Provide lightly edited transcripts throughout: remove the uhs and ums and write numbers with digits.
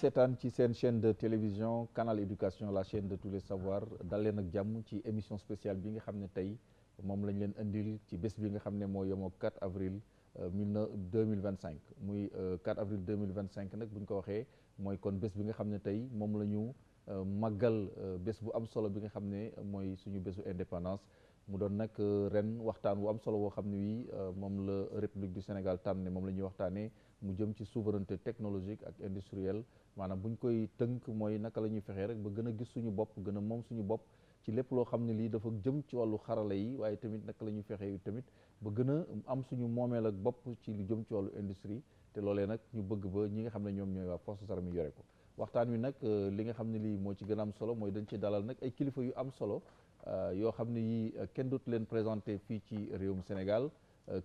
seetaan ci seen chaîne de télévision Canal Éducation la chaîne de tous les savoirs dal leen ak jàmm ci émission spéciale bi nga xam ne tey moom lañ leen indil ci bés bi nga xam ne moo yemoo 4 avril 2025 muy 4 avril 2025 nag bu ñu ko waxee mooy kon bés bi nga xam ne tey moom la ñu màggal bés bu am solo bi nga xam ne mooy suñu bésu indépendance mu doon nag ren waxtaan wu am solo woo xam ne wii moom la République du Sénégal tànn ne moom la ñuy waxtaanee mu jëm ci souveraineté technologique ak industrielle maanaam bu ñu koy tënk mooy naka la ñuy fexee rek ba gën a gis suñu bopp gën a moom suñu bopp ci lépp loo xam ne lii dafa jëm ci wàllu xarala yi waaye tamit naka la ñuy fexee tamit ba gën a am suñu moomeel ak bopp ci lu jëm ci wàllu industrie te loolee nag ñu bëgg ba ñi nga xam ne ñoom ñooy waa forces armées yore ko waxtaan wi nag li nga xam ne lii moo ci gën a am solo mooy dañ ci dalal nag ay kilifa yu am solo yoo xam ne yii kenn dootu leen présenté fii ci réewum Sénégal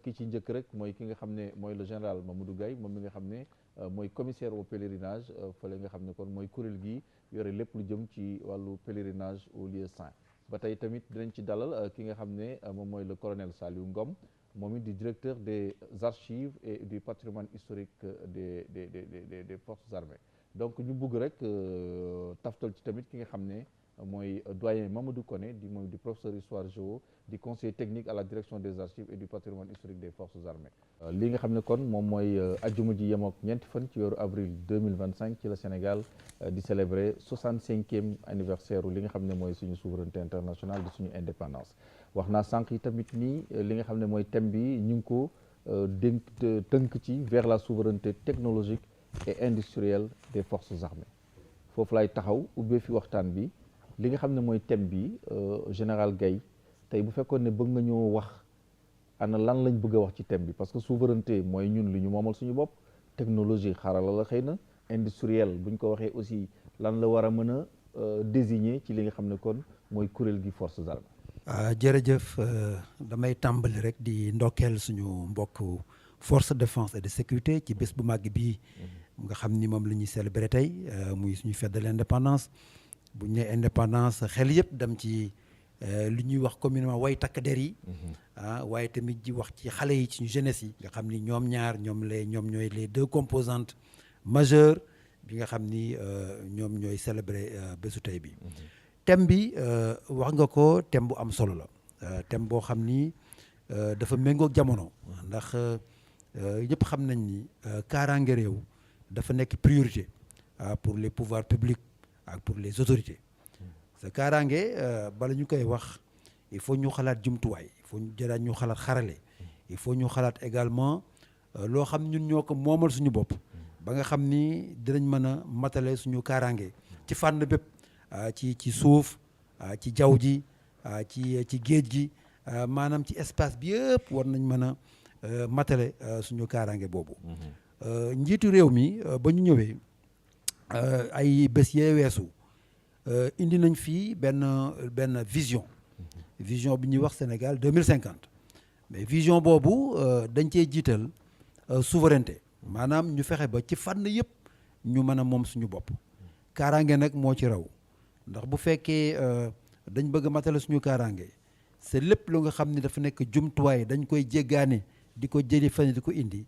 ki ci njëkk rek mooy ki nga xam ne mooy le général Mamadou Gaye moom mi nga xam ne mooy commissaire au pèlerinage fële nga xam ne kon mooy kuréel gi yore lépp lu jëm ci wàllu pèlerinage aux lieux saints ba tey tamit dinañ ci dalal ki nga xam ne moom mooy le colonel Saliou Ngom moom it di directeur des archives et du patrimoine historique des forces armées donc ñu bugg rek taftal ci tamit ki nga xam ne mooy doyen Mamadou Koné moom di professeur histoire géo di conseiller technique à la direction des archives et du patrimoine historique des forces armées li nga xam ne kon moom mooy ajjuma ji yemook ñeenti fan ci weeru avril 2025 ci la Sénégal di célébrer 65e anniversaire li nga xam ne mooy suñu souveraineté internationale di suñu indépendance wax naa sànq yi tamit nii li nga xam ne mooy thème bi ñu ngi ko tënk ci vers la souveraineté technologique et industrielle des forces armées foofu lay taxaw ubbee fi waxtaan bi li nga xam ne mooy thème bi général Gaye tey bu fekkoon ne bëgg nga ñoo wax ana lan lañ bëgg a wax ci thème bi parce que souveraineté mooy ñun li ñu moomal suñu bopp technologie xarala la xëy na industriel bu ñu ko waxee aussi lan la war a mën a désigner ci li nga xam ne kon mooy kuréel gi forces armées. jërëjëf damay tàmbali rek di ndokkeel suñu mbokk force de défense et de sécurité ci bés bu màgg bii nga xam ni moom la ñuy célébrer tey muy suñu fête de l'indépendance bu ñu nee indépendance xel yëpp dem ci li ñuy wax communément way takk der yi waaye tamit ji wax ci xale yi ci jeunesse yi nga xam ni ñoom ñaar ñoom ñooy les deux composantes majeures bi nga xam ni ñoom ñooy célébrer bésu tey bi thème bi wax nga ko thème bu am solo la thème boo xam ni dafa méngoog jamono ndax ñëpp xam nañ ni kaaraange réew dafa nekk priorité pour les pouvoirs publics ak pour les autorités sa kaaraange bala ñu koy wax il faut ñu xalaat jumtuwaay il faut ñu jëlaat ñu xalaat xarale il faut ñu xalaat également loo xam ñun ñoo ko moomal suñu bopp ba nga xam ni dinañ mën a matale suñu kaaraange ci fànn bépp ci suuf ci jaww ji ci géej gi maanaam ci espace bi yëpp war nañ mën a matale suñu kaaraange boobu njiitu réew mi ba ñu ñëwee ay bés yee weesu indi nañ fii benn vision bi ñuy wax Sénégal 2050 mais vision boobu dañ cee jiital souveraineté maanaam ñu fexe ba ci fànn yëpp ñu mën a moom suñu bopp kaaraange nag moo ci raw ndax bu fekkee dañ bëgg a matale suñu kaaraange c'est lépp lu nga xam ni dafa nekk jumtuwaay dañ koy jéggaane di ko jëli fan di ko indi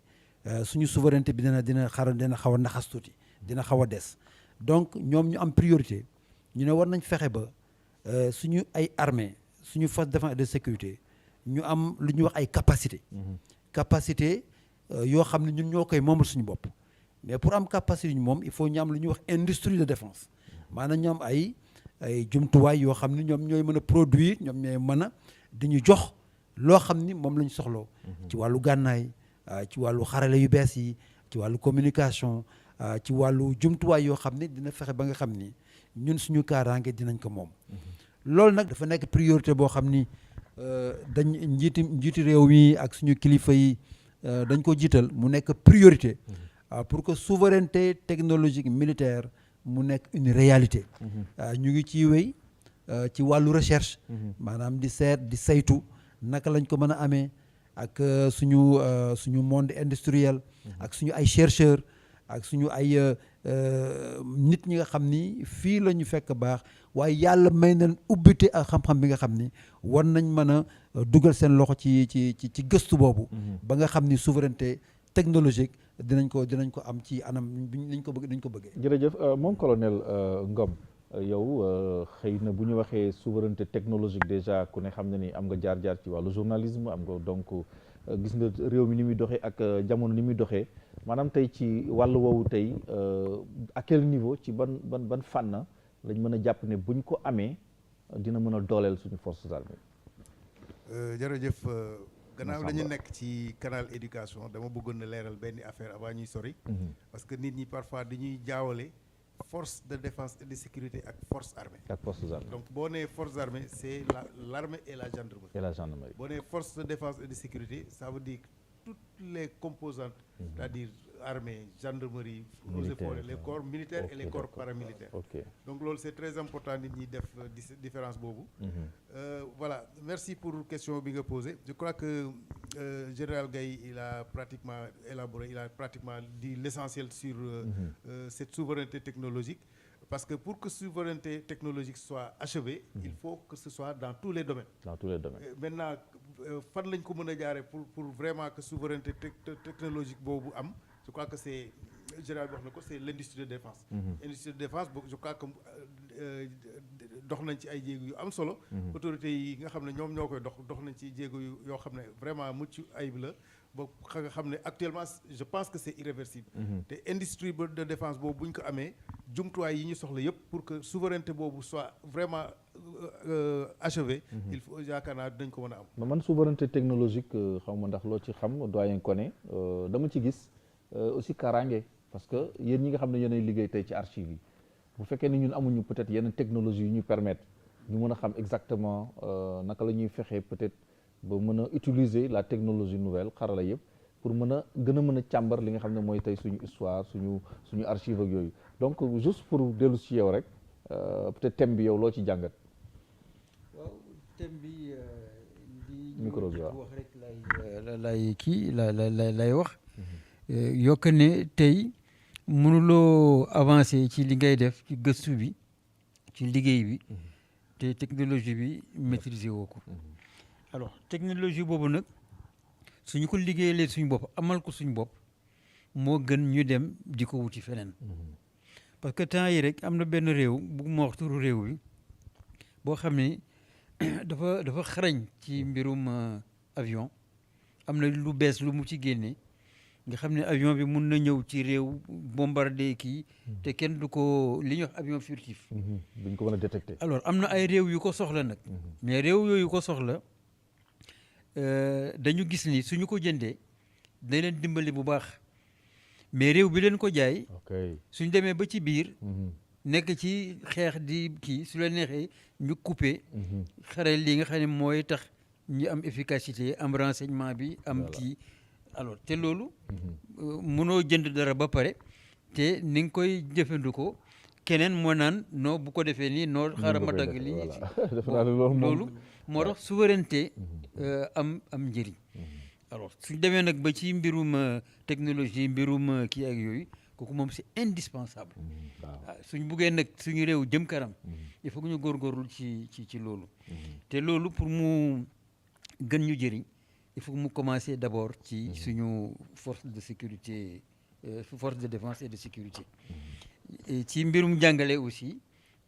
suñu souveraineté bi dina xaw a naxas tuuti dina xaw a des donc ñoom ñu am priorité ñu ne war nañ fexe ba suñu ay armée suñu force de défense et de sécurité ñu am lu ñuy wax ay capacité yoo xam ne ñun ñoo koy moomal suñu bopp mais pour am capacité ñu moom il faut ñu am lu ñuy wax industrie de défense maanaam ñu am ay jumtuwaay yoo xam ne ñoom ñooy mën a produire ñoom ñooy mën a di ñu jox loo xam ni moom la ñu soxloo ci wàllu gànnaay ci wàllu xarale yu bees yi ci wàllu communication ci wàllu jumtuwaay yoo xam ne dina fexe ba nga xam ni ñun suñu kaaraange dinañ ko moom loolu nag dafa nekk priorité boo xam ni dañ njiiti réew mi ak suñu kilifa yi dañ ko jiital mu nekk priorité pour que souveraineté technologique militaire mu nekk une réalité ñu ngi ciy wéy ci wàllu recherche maanaam di saytu naka lañ ko mën a amee ak suñu monde industriel ak suñu ay chercheurs ak suñu ay nit ñi nga xam ni fii la ñu fekk baax waaye yàlla may nañ ubbite ak xam-xam bi nga xam ni war nañ mën a dugal seen loxo ci gëstu boobu ba nga xam ni souveraineté technologique dinañ ko am ci anam niñ ko bëggee. jërëjëf moom colonel Ngom yow xëy na bu ñu waxee souveraineté technologique déjà ku ne xam ne ni am nga jaar-jaar ci wàllu journalisme am nga donc gis nga réew mi ni muy doxee ak jamono ni muy doxee maanaam tey ci wàllu woowu tey à quel niveau ci ban fànn lañ mën a jàpp ne buñ ko amee dina mën a dooleel suñu forces armées. jërëjëf gannaaw la ñu nekk ci canal éducation dama bëggoon na leeral benn affaire avant ñuy sori. parce que nit ñi parfois dañuy jaawale force de défense et de sécurité ak force armée. ak forces armées. donc boo nee force armée c'est l'armée et la gendarmerie. et la gendarmerie. boo nee force de défense et de sécurité ça veut dire toutes les composantes. c'est-à-dire armée gendarmerie. eaux et forêts les corps militaires et les corps paramilitaires. donc loolu c'est très important nit ñi def différence boobu. voilà merci pour question bi nga posé je crois que général Gaye il a pratiquement élaboré il a pratiquement dit l'essentiel sur cette souveraineté technologique parce que pour que souveraineté technologique soit achevée il faut que ce soit dans tous les domaines. Dans tous les domaines. Maintenant fan lañ ko mën a jaare pour vraiment que souveraineté technologique boobu am je crois que c'est général bi wax na ko c'est l'industrie de défense. Industrie de défense boobu je crois que dox nañ ci ay jéego yu am solo. autorités yi nga xam ne ñoom ñoo koy dox nañ ci jéego yoo xam ne vraiment mucc ayib la ba nga xam ne actuellement je pense que c'est irréversible. te industrie de défense boobu bu ñu ko amee jumtuwaay yi ñu soxla yëpp pour que souveraineté boobu soit vraiment achevée. il faut yaakaar naa dañ ko mën a am. man souveraineté technologique xaw ma ndax loo ci xam doyen Koné dama ci gis aussi kaaraange parce que yéen ñi nga xam ne yéenay liggéey tey ci archives yi bu fekkee ni ñun amuñu peut-être yenn technologie yu ñu permettre ñu mën a xam exactement naka la ñuy fexee peut-être ba mën a utiliser la technologie nouvelle xarala yëpp pour mën a mën a càmbar li nga xam ne mooy tey suñu histoire suñu archive ak yooyu donc juste pour dellu si yow rek peut-être thème bi yow loo ci jàngat. waaw thème bi micro bi waaw wax rek lay wax. yokk ne tey mënuloo avancer ci li ngay def ci gëstu bi ci liggéey bi te technologie bi maîtriser woo ko. alors technologie boobu nag suñu ko liggéeyalee suñu bopp amal ko suñu bopp moo gën ñu dem di ko wuti feneen. parce que temps yi rek am na benn réew bu ma wax turu réew bi boo xam ne dafa xarañ ci mbirum avion am na lu bees lu mu ci génne nga xam ne avion bi mun na ñëw ci réew bombardé kii te kenn du ko li ñuy wax avion furtif. duñ ko mën a détecter. alors am na ay réew yu ko soxla nag. mais réew yooyu ko soxla dañu gis ni suñu ko jëndee dañ leen dimbali bu baax mais réew bi leen ko jaay. suñ demee ba ci biir. nekk ci xeex di kii su leen neexee ñu couper. xare li nga xam ne mooy tax ñu am efficacité am renseignement bi am kii. alors te loolu mënoo jënd dara ba pare te ni nga koy jëfandikoo keneen moo naan non bu ko defee nii non xaaral ma dagg lii loolu moo tax souveraineté am njëriñ. alors suñ demee nag ba ci mbirum technologie mbirum kii ak yooyu kooku moom c'est indispensable. suñ buggee nag suñu réew jëm kanam il faut que ñu góorgóorlu ci loolu. te loolu pour mu gën ñu jëriñ il faut que mu commencer d'abord ci suñu force de sécurité force de défense et de sécurité. ci mbirum jàngale aussi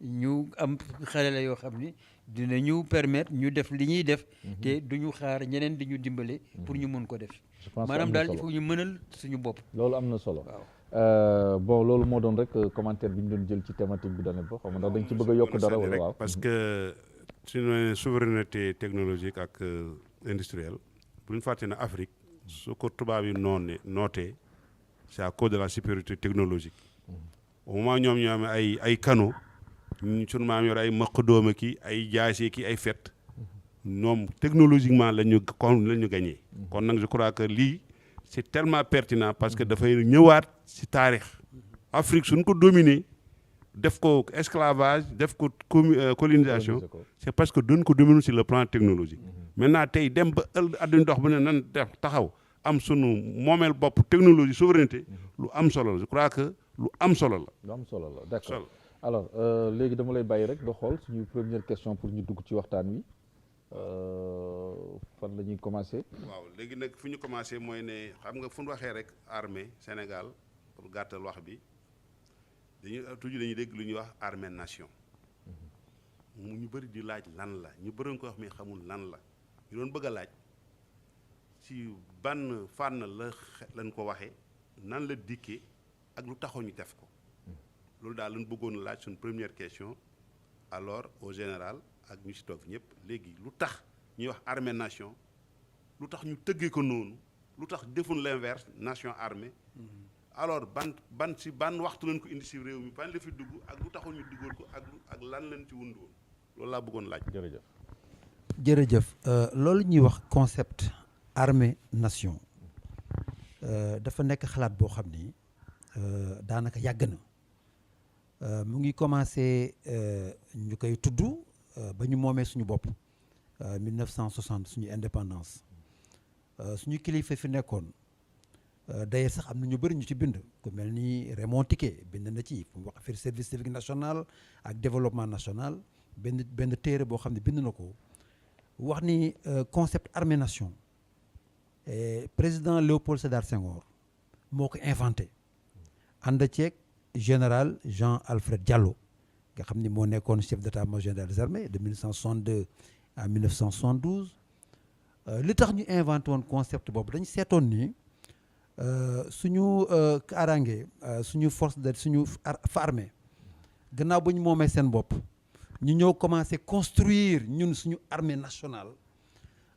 ñu am xale la yoo xam ni dinañu permettre ñu def li ñuy def. te duñu xaar ñeneen di ñu dimbale. pour ñu mën ko def. maanaam daal il faut ñu mënal suñu bopp. loolu am na solo. bon loolu moo doon rek commentaire bi ñu doon jël ci thématique bi dana ba xam ndax dañ ci bëgg a yokk dara wala waaw. parce que suñu souveraineté technologique ak industrielle bu ñu fàtte ne Afrique su ko tubaab yi nootee c'est à cause de la supériorité technologique. au moment ñoom ñoo amee ay canaux sunu maam yor ay maq dooma ki ay jaase ki ay fet ñoom technologiquement la ñu gagné. kon nag je crois que lii c'est tellement pertinent parce que dafay ñëwaat ci taarix Afrique suñ ko dominer def ko esclavage def ko colonisation c'est parce que doon ko dominer sur le plan technologique. maintenant tey dem ba àdduna dox bu ne nan def taxaw am sunu moomeel bopp technologie souveraineté lu am solo la je crois que lu am solo la. lu am solo la d'accord alors léegi dama lay bàyyi rek nga xool suñu première question pour ñu dugg ci waxtaan wi fan la ñuy commencé. waaw léegi nag fu ñu commencé mooy ne xam nga fu ñu waxee rek armée Sénégal pour gàttal wax bi toujours dañuy dégg lu ñuy wax armée nation. mu ñu bëri di laaj lan la ñu bëri ko wax mais xamul lan la ñu doon bëgg a laaj ci ban fànn lañ ko waxee nan la dikkee ak lu taxoon ñu def ko loolu daal lañ bëggoon laaj suñ première question alors au général ak ñu ci toog ñëpp léegi lu tax ñuy wax armée nation lu tax ñu tëggee ko noonu lu tax defuñ l'inverse nation armée alors ban waxtu lañ ko indi ci réew mi ban la fi dugg ak lu taxoon ñu duggoon ko ak lan lañ ci wundoon loolu laa bëggoon laaj. jërëjëf loolu ñuy wax concept armée nation dafa nekk xalaat boo xam ni daanaka yàgg na mu ngi commencé ñu koy tudd ba ñu moomee suñu bopp 1960 suñu indépendance suñu kilifa fi nekkoon d'ailleurs sax am na ñu bëri ñu ci bind ku mel ni Raymond Tiquet bind na ci fu mu wax affaire service civique national ak développement national benn téere boo xam ne bind na ko wax ni concept armée nation président Léopold Sédar Senghor moo ko inventé ànd ceeg général Jean Alfred Diallo nga xam ni moo nekkoon chef d'état-major des armées de 1962 à 1972 li tax ñu inventé woon concept boobu dañ seetoon ni suñu kaaraange suñu force de suñu armée gannaaw ba ñu moomee seen bopp ñu ñëw commencé construire ñun suñu armée nationale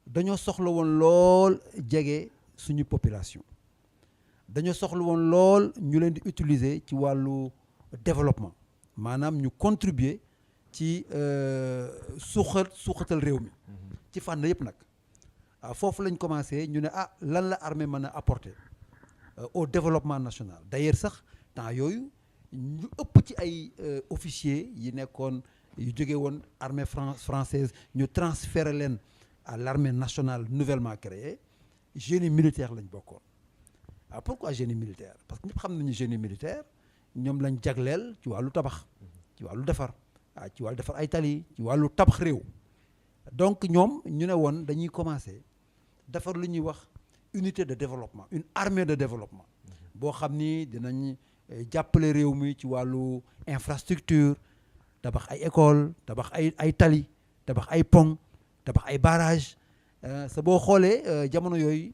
dañoo soxla woon lool jege suñu population dañoo soxla woon lool ñu leen di utiliser ci wàllu développement maanaam ñu contribuer ci suuxatal réew mi ci fànn yëpp nag foofu lañ commencé ñu ne lan la armée mën a apporter au développement national d'ailleurs sax temps yooyu ñu ëpp ci ay officiers yi nekkoon yu jóge woon armée française ñu transféré leen à l'armée nationale nouvellement créée génie militaire lañ bokkoon pourquoi génie militaire parce que ñëpp xam nañu génie militaire ñoom lañ jagleel ci wàllu tabax ci wàllu defar ci wàllu defar ay tali ci wàllu tabax réew donc ñoom ñu ne woon dañuy commencer defar lu ñuy wax unité de développement une armée de développement boo xam ni dinañ jàppale réew mi ci wàllu infrastructure tabax ay école tabax ay tali tabax ay pont tabax ay barrage sa boo xoolee jamono yooyu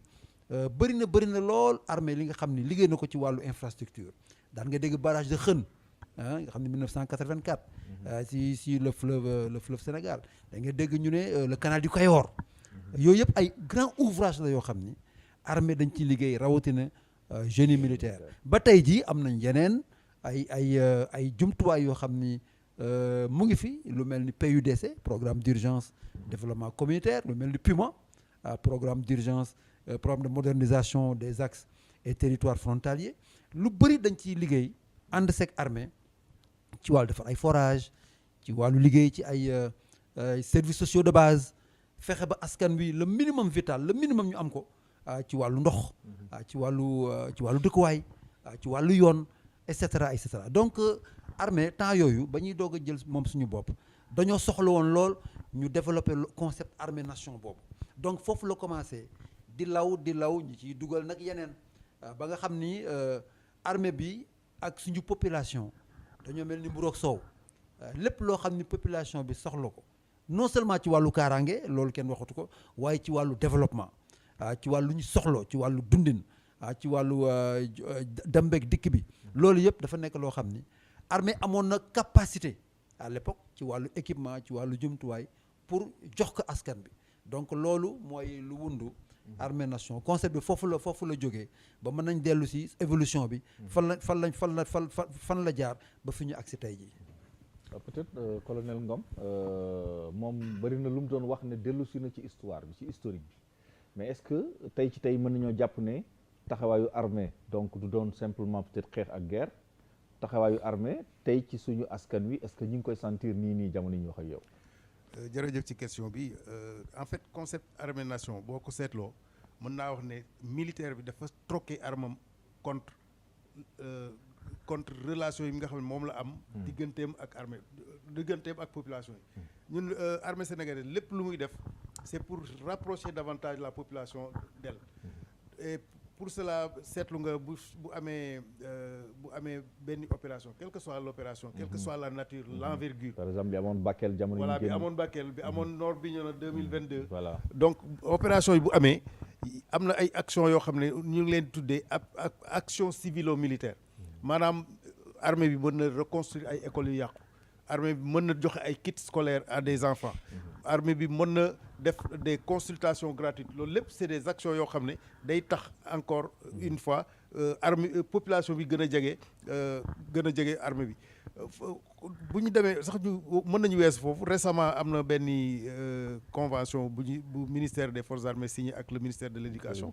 bëri na lool armée li nga xam ni liggéey na ko ci wàllu infrastructure daan nga dégg barrage de Xën nga xam ne 1984 si le fleuve Sénégal da nga dégg ñu ne le canal du Cayor yooyu yëpp ay grand ouvrage la yoo xam ni armée dañ ciy liggéey rawatina génie militaire ba tey jii am nañ yeneen ay jumtuwaay yoo xam ni mu ngi fi lu mel ni PUDC programme d'urgence développement communautaire lu mel ni PUMA programme d'urgence programme de modernisation des axes et territoires frontaliers lu bëri dañ ciy liggéey ànd seeg armée ci wàllu defar ay forage ci wàllu liggéey ci ay services sociaux de base fexe ba askan wi le minimum vital le minimum ñu am ko ci wàllu ndox ci wàllu dëkkuwaay ci wàllu yoon et cetera donc armée temps yooyu ba ñuy doog a jël moom suñu bopp dañoo soxla woon lool ñu développer le concept armée nation boobu donc foofu la commencé di law ñu ciy dugal nag yeneen ba nga xam ni armée bi ak suñu population dañoo mel ni mburoog soow lépp loo xam ni population bi soxla ko non seulement ci wàllu kaaraange loolu kenn waxatu ko waaye ci wàllu développement ci wàllu ñu soxla ci wàllu dundin ci wàllu dem beeg dikk bi loolu yëpp dafa nekk loo xam ni armée amoon na capacité à l'époque ci wàllu équipement ci wàllu jumtuwaay pour jox ko askan bi donc loolu mooy lu wundu armée nation concept bi foofu la jógee ba mën nañ dellu si évolution bi fan la jaar ba fi ñu agsi tey jii. peut-être colonel Ngom moom bëri na lu mu doon wax ne dellu si na ci histoire bi ci historique bi mais est-ce que tey mën nañoo jàpp ne taxawaayu armée donc du doon simplement peut-être xeex ak guerre taxawaayu armée tey ci suñu askan wi est-ce que ñu ngi koy sentir nii jamono yi ñu wax ak yow. jërëjëf ci question bi en fait concept armée nation boo ko seetloo mën naa wax ne militaire bi dafa troquer armam contre relation yi nga xam ne moom la am digganteem ak population yi ñun armée sénégalaise lépp lu muy def c'est pour rapprocher davantage la population d'elle. Et pour cela seetlu nga bu amee benn opération quelle que soit l'opération, quelle que soit la nature, l'envergure. Par exemple bi amoon Bakel jamono voilà bi amoon Bakel bi amoon Nord Bignona 2022. voilà donc opération yi bu amee am na ay actions yoo xam ne ñu ngi leen tuddee action civilo-militaire maanaam armée bi mën na reconstruire ay écoles yu yàqu. armée bi mën na joxe ay kits scolaires à des enfants. armée bi mën na def des consultations gratuites loolu lépp c'est des actions yoo xam ne day tax encore une fois armée population bi gën a jege armée bi bu ñu demee sax ñu mën nañu weesu foofu récemment am na benn convention bu ministère des forces armées signé ak le ministère de l'éducation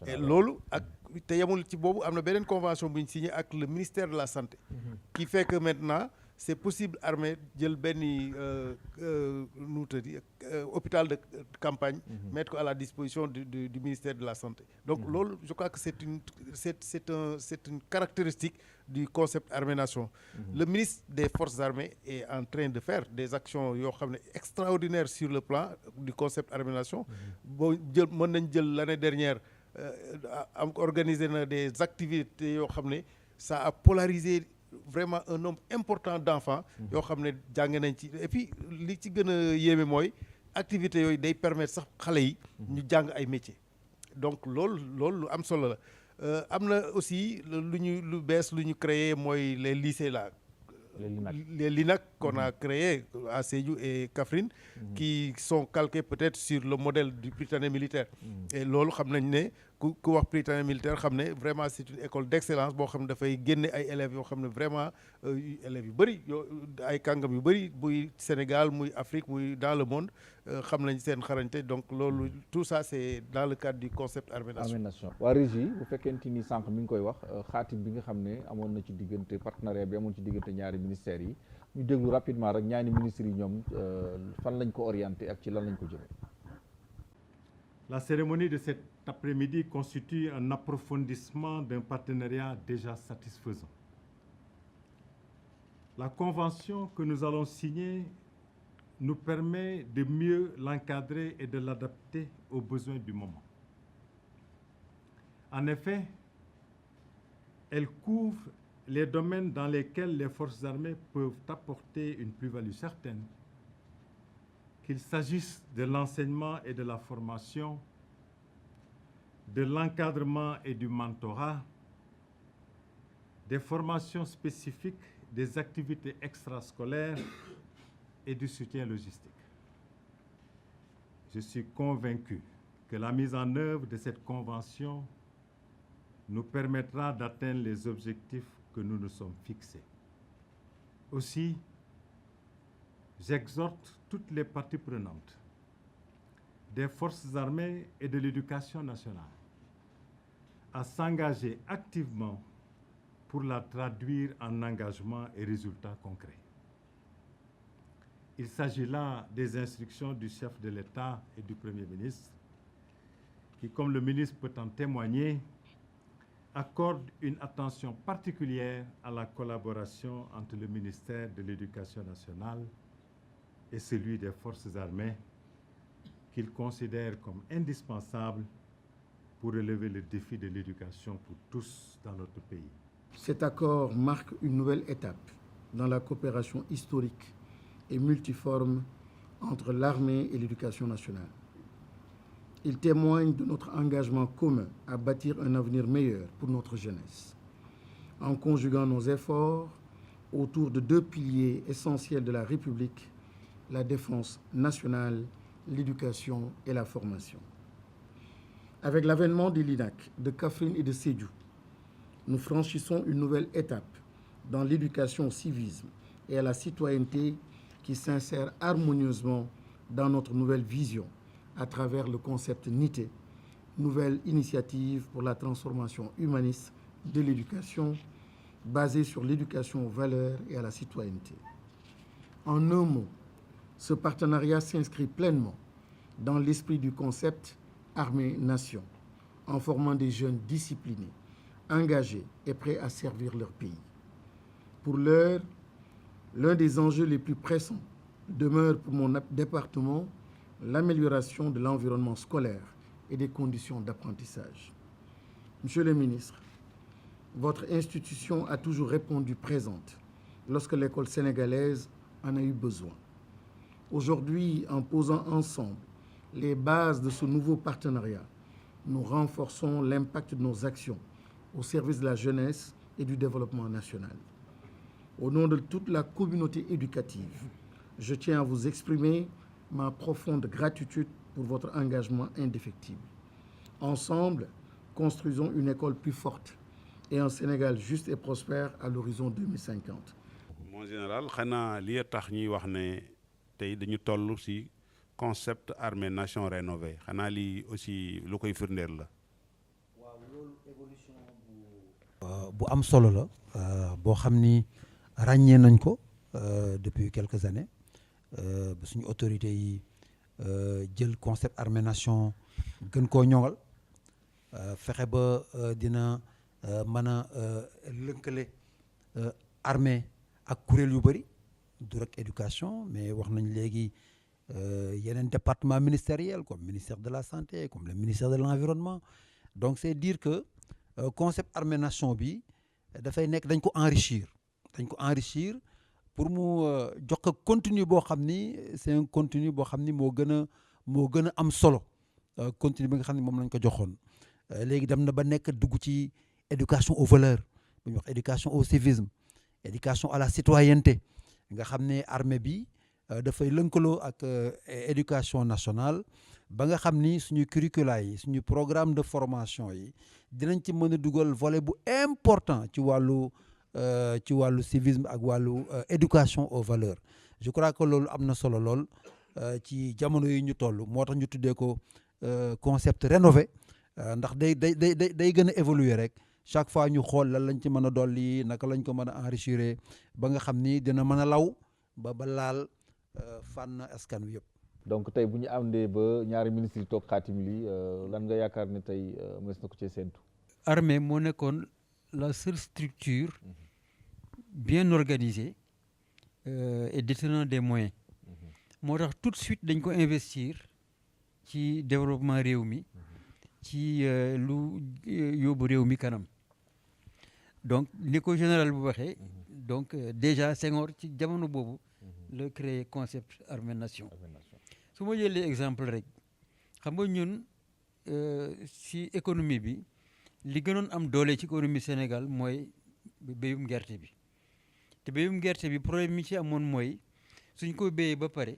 et loolu ak te yemul ci boobu am na beneen convention bu ñu signé ak le ministère de la santé qui fait que maintenant c'est possible armée jël benn hôpital de campagne mettre ko à la disposition du ministère de la santé donc loolu je crois que c'est une caractéristique du concept armée-nation le ministre des forces armées est en train de faire des actions yoo xam ne extraordinaires sur le plan du concept armée-nation boo jël mën nañ jël l'année dernière am organisé na des activités yoo xam ne ça a polarisé vraiment un nombre important d'enfants yoo xam ne jàng nañ ci et puis li ci gën a yéeme mooy activités yooyu day permettre sax xale yi ñu jàng ay métiers donc loolu lu am solo la am na aussi lu bees lu ñu créé mooy les lycées là les LINAC qu'on a créé à Sédhiou et Kaffrine qui sont calqués peut-être sur le modèle du Prytanée militaire et loolu xam nañ ne ku wax Prytanée militaire xam ne vraiment c'est une école d'excellence boo xam ne dafay génne ay élèves yoo xam ne vraiment élèves yu bëri ay kàngam yu bëri muy Sénégal muy Afrique muy dans le monde xam nañ seen xarañte donc loolu tout ça c'est dans le cadre du concept armée-nation. waa Régie bu fekkente ni sànq mi ngi koy wax xaatim bi nga xam ne amoon na ci diggante partenariat bi amoon ci diggante ñaari ministères yi ñu déglu rapidement rek ñaari ministres yi ñoom fan lañ ko orienté ak ci lan lañ ko jëmee. La cérémonie de cet après-midi constitue un approfondissement d'un partenariat déjà satisfaisant. La convention que nous allons signer nous permet de mieux l'encadrer et de l'adapter aux besoins du moment. En effet, elle couvre les domaines dans lesquels les forces armées peuvent apporter une plus-value certaine, qu'il s'agisse de l'enseignement et de la formation, de l'encadrement et du mentorat, des formations spécifiques, des activités extrascolaires et du soutien logistique. Je suis convaincu que la mise en œuvre de cette convention nous permettra d'atteindre les objectifs que nous nous sommes fixés. Aussi, j'exhorte toutes les parties prenantes des forces armées et de l'éducation nationale à s'engager activement pour la traduire en engagements et résultats concrets. Il s'agit là des instructions du chef de l'État et du Premier ministre qui, comme le ministre peut en témoigner, accorde une attention particulière à la collaboration entre le ministère de l'Éducation nationale et celui des forces armées qu'il considère comme indispensable pour relever le défi de l'éducation pour tous dans notre pays. Cet accord marque une nouvelle étape dans la coopération historique et multiforme entre l'armée et l'éducation nationale. Il témoigne de notre engagement commun à bâtir un avenir meilleur pour notre jeunesse, en conjuguant nos efforts autour de deux piliers essentiels de la République, la défense nationale, l'éducation et la formation. Avec l'avènement des LINAC, de Kaffrine et de Sédhiou, nous franchissons une nouvelle étape dans l'éducation au civisme et à la citoyenneté qui s'insère harmonieusement dans notre nouvelle vision à travers le concept NITE, nouvelle initiative pour la transformation humaniste de l'éducation basée sur l'éducation aux valeurs et à la citoyenneté. En un mot, ce partenariat s'inscrit pleinement dans l'esprit du concept armée-nation, en formant des jeunes disciplinés, engagés et prêts à servir leur pays. Pour l'heure, l'un des enjeux les plus pressants demeure pour mon département l'amélioration de l'environnement scolaire et des conditions d'apprentissage. Monsieur le ministre, votre institution a toujours répondu présente lorsque l'école sénégalaise en a eu besoin. Aujourd'hui, en posant ensemble les bases de ce nouveau partenariat, nous renforçons l'impact de nos actions au service de la jeunesse et du développement national. Au nom de toute la communauté éducative, je tiens à vous exprimer ma profonde gratitude pour votre engagement indéfectible. Ensemble, construisons une école plus forte et un Sénégal juste et prospère à l'horizon 2050. Mon général, xanaa li tax ñuy wax ne tey dañu toll ci concept armée nation rénovée xanaa lii aussi lu koy firndeel la. waaw loolu évolution bu am solo la boo xam ni ràññee nañ ko depuis quelques années ba suñu autorités yi jël concept armée nation gën koo ñoŋal fexe ba dina mën a lënkale armée ak kuréel yu bëri du rek éducation mais wax nañ léegi yeneen département ministériel comme ministère de la santé comme le ministère de l'environnement donc c'est dire que concept armée nation bi dafay nekk dañ ko enrichir pour mu jox ko contenu boo xam ni c'est un contenu boo xam ni moo gën a am solo contenu bi nga xam ni moom lañ ko joxoon léegi dem na ba nekk dugg ci éducation aux valeurs bu ñuy wax éducation au civisme éducation à la citoyenneté nga xam ne armée bi dafay lënkaloo ak éducation nationale ba nga xam ni suñu curricula yi suñu programme de formation yi dinañ ci mën a dugal volet bu important ci wàllu civisme ak wàllu éducation aux valeurs je crois que loolu am na solo lool ci jamono yi ñu toll moo tax ñu tuddee ko concept rénové ndax day gën a évoluer rek chaque fois ñu xool lan lañ ci mën a dolli naka lañ ko mën a enrichir ba nga xam ni dina mën a law ba laal fànn askan wi yëpp. donc tey bu ñu àndee ba ñaari ministres yi toog xaatim li lan nga yaakaar ne tey mës na ko cee séntu. armée moo nekkoon la seule structure bien organisée et détenant des moyens moo tax tout de suite dañ ko investir ci développement réew mi ci lu yóbbu réew mi kanam donc ni ko général bu waxee donc déjà Senghor ci jamono boobu la créé concept armée nation su ma jëlee exemple rek xam nga ñun ci économie bi li gënoon am doole ci économie Sénégal mooy béyum gerte bi te béyum gerte bi problème mi ci amoon mooy suñ ko béyee ba pare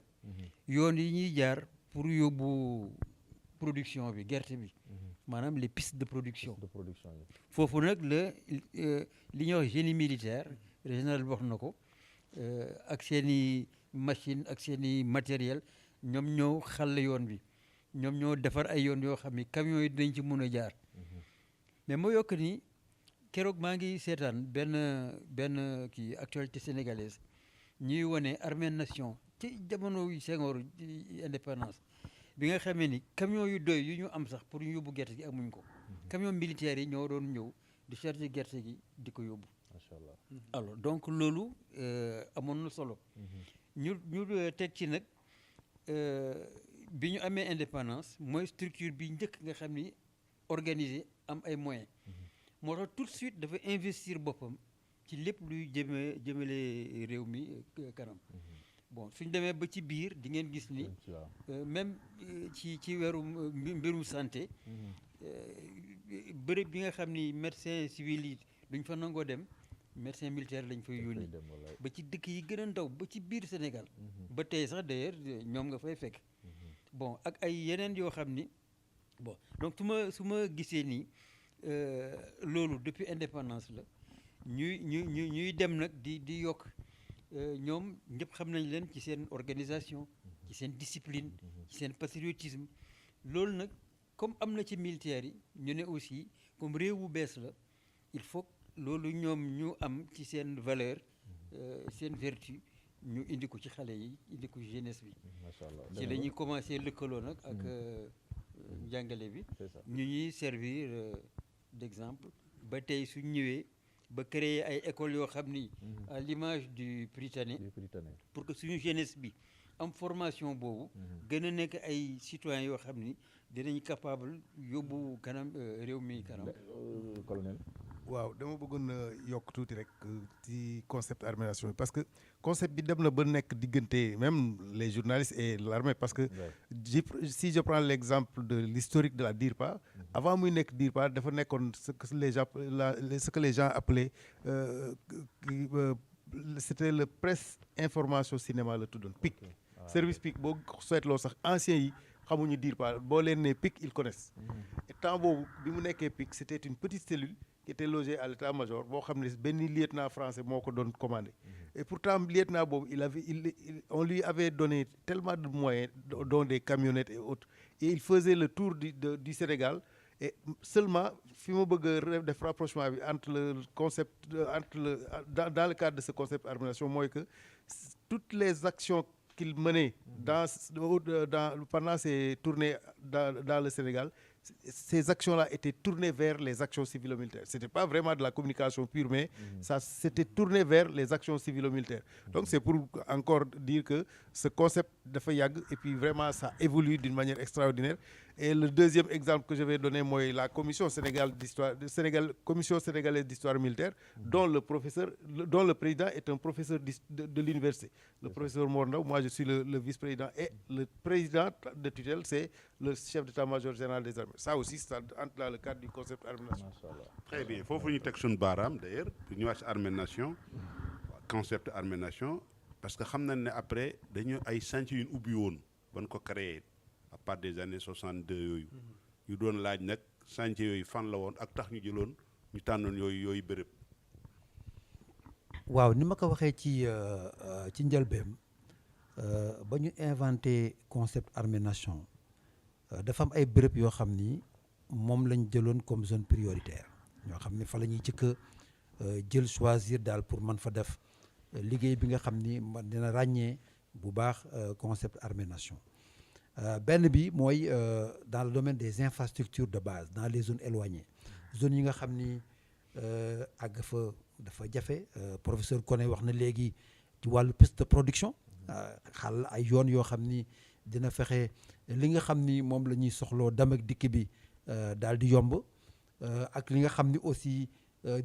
yoon yi ñuy jaar pour yóbbu production bi gerte bi maanaam les pistes de production foofu nag la li ñuy wax génie militaire régional bi wax na ko ak seen i machine ak seen i matériel ñoom ñoo xàll yoon bi ñoom ñoo defar ay yoon yoo xam ni camions yi dinañ ci mën a jaar mais moo yokk ni keroog maa ngi seetaan benn kii actualité sénégalaise ñuy wane armée nation ci jamono yu Senghor indépendance bi nga xamee ni camion yu doy yu ñu am sax pour ñu yóbbu gerte gi amuñ ko camion militaires yi ñoo doon ñëw di charger gerte gi di ko yóbbu macha allah alors donc loolu amoon na solo ñu teg ci nag bi ñu amee indépendance mooy structure bi njëkk nga xam ni organisé am ay moyens moo tax tout de suite dafa investir boppam ci lépp luy jëmale réew mi kanam bon suñ demee ba ci biir di ngeen gis ni même ci weeru mbirum santé bërëb bi nga xam ni médecin civil yi duñ fa nangoo dem médecin militaire lañ fay yónni ba ci dëkk yi gën a ndaw ba ci biir Sénégal ba tey sax d'ailleurs ñoom nga fay fekk bon ak ay yeneen yoo xam ni bon donc su ma gisee nii loolu depuis indépendance la ñuy dem nag di yokk ñoom ñëpp xam nañ leen ci seen organisation ci seen discipline ci seen patriotisme loolu nag comme am na ci militaires yi ñu ne aussi comme réew bu bees la il faut loolu ñoom ñu am ci seen valeur seen vertu ñu indi ko ci xale yi indi ko ci jeunesse bi ci la ñuy commencé lëkkaloo nag ak njàngale bi ñu ñuy servir d'exemple ba tey suñ ñëwee ba créer ay écoles yoo xam ni à l'image du Prytanée pour que suñu jeunesse bi am formation boobu gën a nekk ay citoyens yoo xam ni dinañ capable yóbbu kanam réew mi kanam. colonel. waaw dama bëggoon yokk tuuti rek ci concept armée nation parce que concept bi dem na ba nekk diggante même les journalistes et l'armée parce que si je prends l'exemple de l'historique de la DIRPA avant muy nekk DIRPA dafa nekkoon ce que les gens appelaient c'était le presse information cinéma la tuddoon PIC service PIC boo seetloo sax anciens yi xamuñu DIRPA boo leen ne PIC ils connaissent et temps boobu bi mu nekkee PIC c'était une petite cellule qui était logé à l'état-major boo xam ne benn lieutenant français moo ko doon commandé et pourtant lieutenant boobu on lui avait donné tellement de moyens dont des camionnettes et autres et il faisait le tour du Sénégal et seulement fi ma bëgg a def rapprochement bi entre le concept dans le cadre de ce concept armée nation mooy que toutes les actions qu'il menait pendant ses tournées dans le Sénégal, ces actions-là étaient tournées vers les actions civilo-militaires. Ce n'était pas vraiment de la communication pure, mais ça s'était tourné vers les actions civilo-militaires. Donc c'est pour encore dire que ce concept de FAYAG, et puis vraiment ça évolue d'une manière extraordinaire. Et le deuxième exemple que je vais donner, moi, la commission commission sénégalaise d'histoire militaire, dont le président est un professeur de l'université. Le professeur Morneau, moi je suis le vice-président, et le président de tutelle, c'est le chef d'état-major général des armées. Ça aussi, ça entre dans le cadre du concept armée nation. Très bien. Faut ñu teg suñu baaraam d'ailleurs pour ñu wax ci armée nation, concept armée nation, parce que xam nañ ne après dañu ay chantier yu ñu ubbi woon ban ko créé à partir des années 62 yooyu yu doon laaj nag chantier yooyu fan la woon ak tax ñu jëloon ñu tànnoon yooyu bërëb. waaw ni ma ko waxee ci njëlbeem ba ñu inventé concept armée nation dafa am ay bërëb yoo xam ni moom lañ jëloon comme zone prioritaire ñoo xam ni fa la ñuy jëkk jël choisir daal pour man fa def liggéey bi nga xam ni man dina ràññee bu baax concept armée nation benn bi mooy dans le domaine des infrastructures de base dans les zones éloignées zones yi nga xam ni àgg fa dafa jafe professeur Koné wax na léegi ci wàllu piste de production xal ay yoon yoo xam ni dina fexe li nga xam ni moom la ñuy soxloo dem ak dikk bi daal di yomb ak li nga xam ni aussi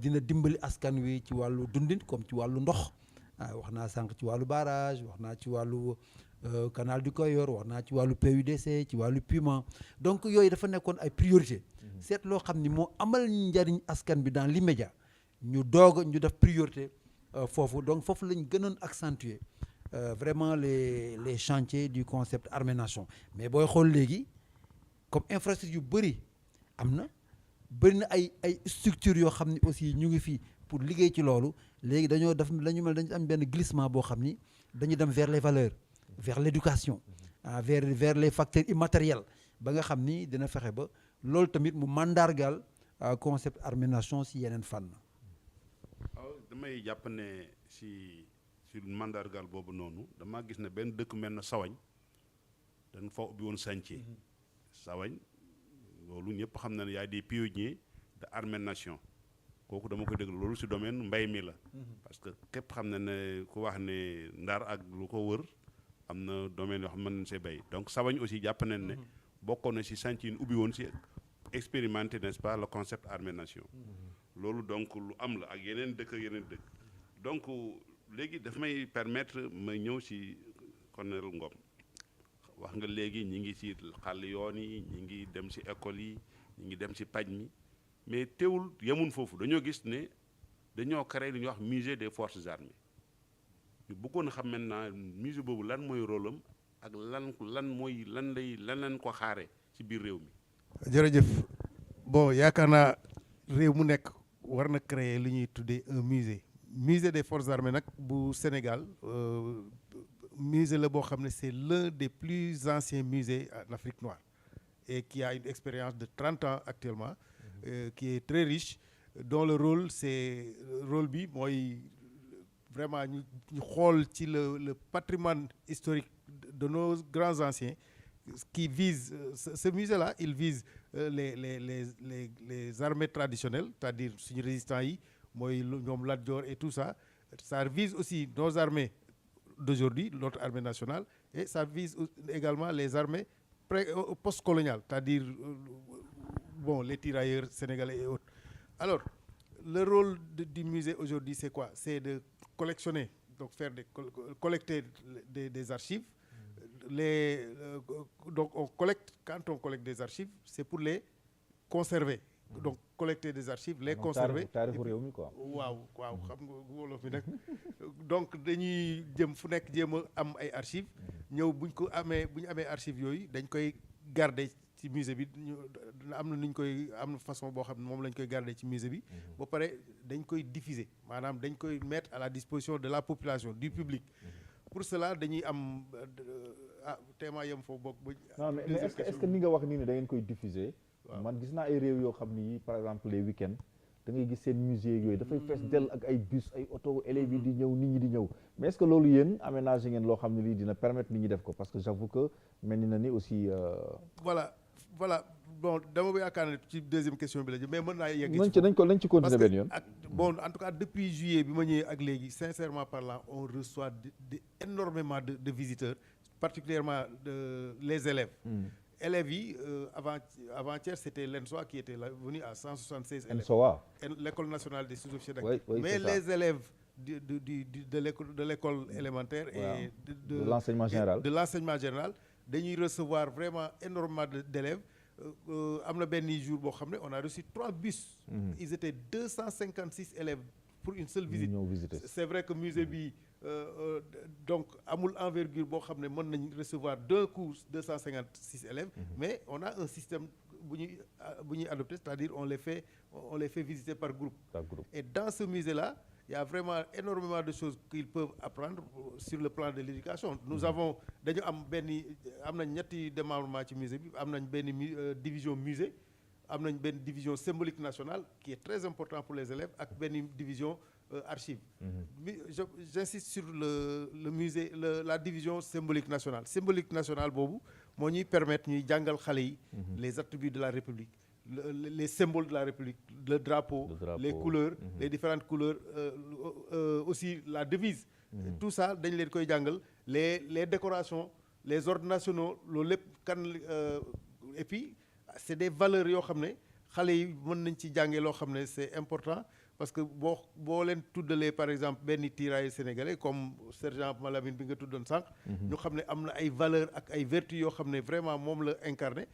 dina dimbali askan wi ci wàllu dundin comme ci wàllu ndox wax naa sànq ci wàllu barrage wax naa ci wàllu canal du Koyor wax naa ci wàllu PUDC ci wàllu paiement donc yooyu dafa nekkoon ay priorité seet loo xam ni moo amal njariñ askan bi dans l'immédiat ñu def priorité foofu donc foofu lañ gënoon accentuer vraiment les chantiers du concept armée nation mais booy xool léegi comme infrastructure yu bëri bëri na ay structures yoo xam ni aussi ñu ngi fi pour liggéey ci loolu léegi dañu am benn glissement boo xam ni dañu dem vers les valeurs vers l'éducation vers les facteurs immatériels ba nga xam ni dina fexe ba loolu tamit mu mandargal concept armée nation si yeneen fànn. waaw damay jàpp ne si mandargal boobu noonu damaa gis ne benn dëkk mel na Sawañ dañ fa ubbi woon chantier Sawañ loolu ñëpp xam na ne yaay des pionniers de armée nation kooku dama koy déglu loolu si domaine mbay mi la parce que képp xam na ne ku wax ne Ndar ak lu ko wër am na domaine yoo xam ne mën nañ see bay donc Sawañ aussi jàpp nañ ne bokkoon na si chantier yi ubbi woon si expérimenter n'est-ce pas le concept armée nation loolu donc lu am la ak yeneen dëkk donc léegi daf may permettre ma ñëw si colonel Ngom wax nga léegi ñi ngi ci xàll yoon yi ñi ngi dem ci école yi ñi ngi dem ci paj mi mais teewul yemun foofu dañoo gis ne dañoo créé li ñuy wax musée des forces armées ñu bëggoon a xam maintenant musée boobu lan mooy rôle am ak lan lañ ko xaare ci biir réew mi. jërëjëf bon yaakaar naa réew mu nekk war na créer li ñuy tuddee un musée des forces armées nag bu Sénégal musée la boo xam ne c'est l'un des plus anciens musées en Afrique noire et qui a une expérience de 30 ans actuellement qui est très riche dont le rôle bi mooy vraiment ñu xool ci le patrimoine historique de nos grands anciens qui vise ce musée-là il vise les armées traditionnelles c'est-à-dire suñu résistants yi mooy ñoom Lat Dior et tout ça vise aussi nos armées d'aujourd'hui notre armée nationale et ça vise également les armées post-coloniales, c'est-à-dire bon, les tirailleurs sénégalais et autres. Alors, le rôle du musée aujourd'hui, c'est quoi? C'est de collectionner, donc collecter des archives. Donc quand on collecte des archives, c'est pour les conserver. Donc collecter des archives, les conserver. taarixu réew mi quoi. waaw xam nga wolof bi nag donc dañuy jëm fu nekk jéem a am ay archives ñëw bu ñu amee archives yooyu dañ koy garder ci musée bi am na façon boo xam ne moom lañ koy garder ci musée bi. ba pare dañ koy diffuser, maanaam dañ koy mettre à la disposition de la population, du public. Pour cela dañuy am téema yem foofu bokk ba. non mais est-ce que ni nga wax nii ne da ngeen koy diffuser. man gis naa ay réew yoo xam ni par exemple les week-ends da ngay gis seen musée yooyu dafay fees dell ak ay bus ay auto élèves yi di ñëw nit ñi di ñëw mais est-ce que loolu yéen aménagé ngeen loo xam ne lii dina permettre nit ñi def ko parce que j'avoue que mel na ni aussi. voilà bon dama ba yaakaar ne ci deuxième question bi la mais mën naa yegg nañ ci continuer benn yoon. Bon en tout cas depuis juillet bi ma ñëwee ak léegi sincèrement parlant on reçoit énormément de visiteurs, particulièrement les élèves. Élèves yi avant-hier c'était l'ENSOA qui était venu à 176 élèves. ENSOA. L'école nationale des sous-officiers d'académie. Oui, mais les élèves de l'école élémentaire et de l'enseignement général. De l'enseignement général dañuy recevoir vraiment énormément d'élèves. Am na benn jour boo xam ne on a reçu 3 bus. Ils étaient 256 élèves pour une seule visite. C'est vrai que musée bi donc amul envergure boo xam ne mën nañ recevoir d'un coup 256 élèves. Mais on a un système bu ñuy adopté, c'est-à-dire on les fait visiter par groupe. Et dans ce musée-là, il y a vraiment énormément de choses qu'ils peuvent apprendre sur le plan de l'éducation. Nous avons am nañ ñetti démembrement ci musée bi, am nañ benn division musée, am nañ benn division symbolique nationale qui est très important pour les élèves ak benn division archives. J'insiste sur le musée, la division symbolique nationale. Symbolique nationale boobu moo ñuy permettre ñuy jàngal xale yi les attributs de la République, les symboles de la République, le drapeau, les couleurs, les différentes couleurs, aussi la devise. Tout ça dañ leen koy jàngal, les décorations, les ordres nationaux, loolu lépp et puis c'est des valeurs yoo xam ne xale yi mën nañ ci jàngee loo xam ne c'est important. Parce que boo leen tuddalee par exemple benn tirailleur sénégalais comme sergent Malamine bi nga tuddoon sànq. ñu xam ne am na ay valeurs ak ay vertus yoo xam ne vraiment moom la incarné,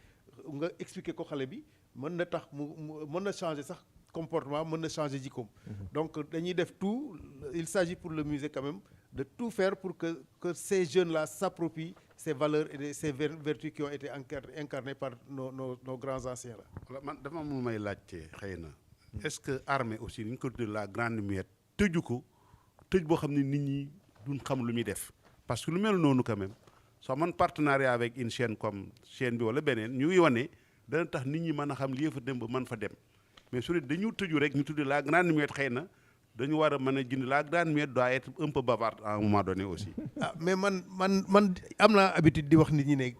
nga expliquer ko xale bi mën na tax mën na changer sax comportement, mën na changer jikkoom. Donc dañuy def tout, il s'agit pour le musée quand même de tout faire pour que ces jeunes-là s'approprient ces valeurs et ces vertus qui ont été incarnées par nos grands anciens là. Voilà, man dafa am lu may laajte xëy na. Est-ce que armée aussi ni ñu ko tuddee la grande muette tëju ko tëj boo xam ne nit ñi duñ xam lu muy def parce que lu mel noonu quand même soo man partenariat avec une chaîne comme chaîne bi wala beneen ñu ngi wane dana tax nit ñi mën a xam lii fa dem ba mën fa dem mais su dee dañu tëju rek ñu tuddee la grande muette xëy na dañu war a mën a jënd la grande muette doit être un peu bavarde à un moment donné aussi. Mais man am naa habitude di wax nit ñi ne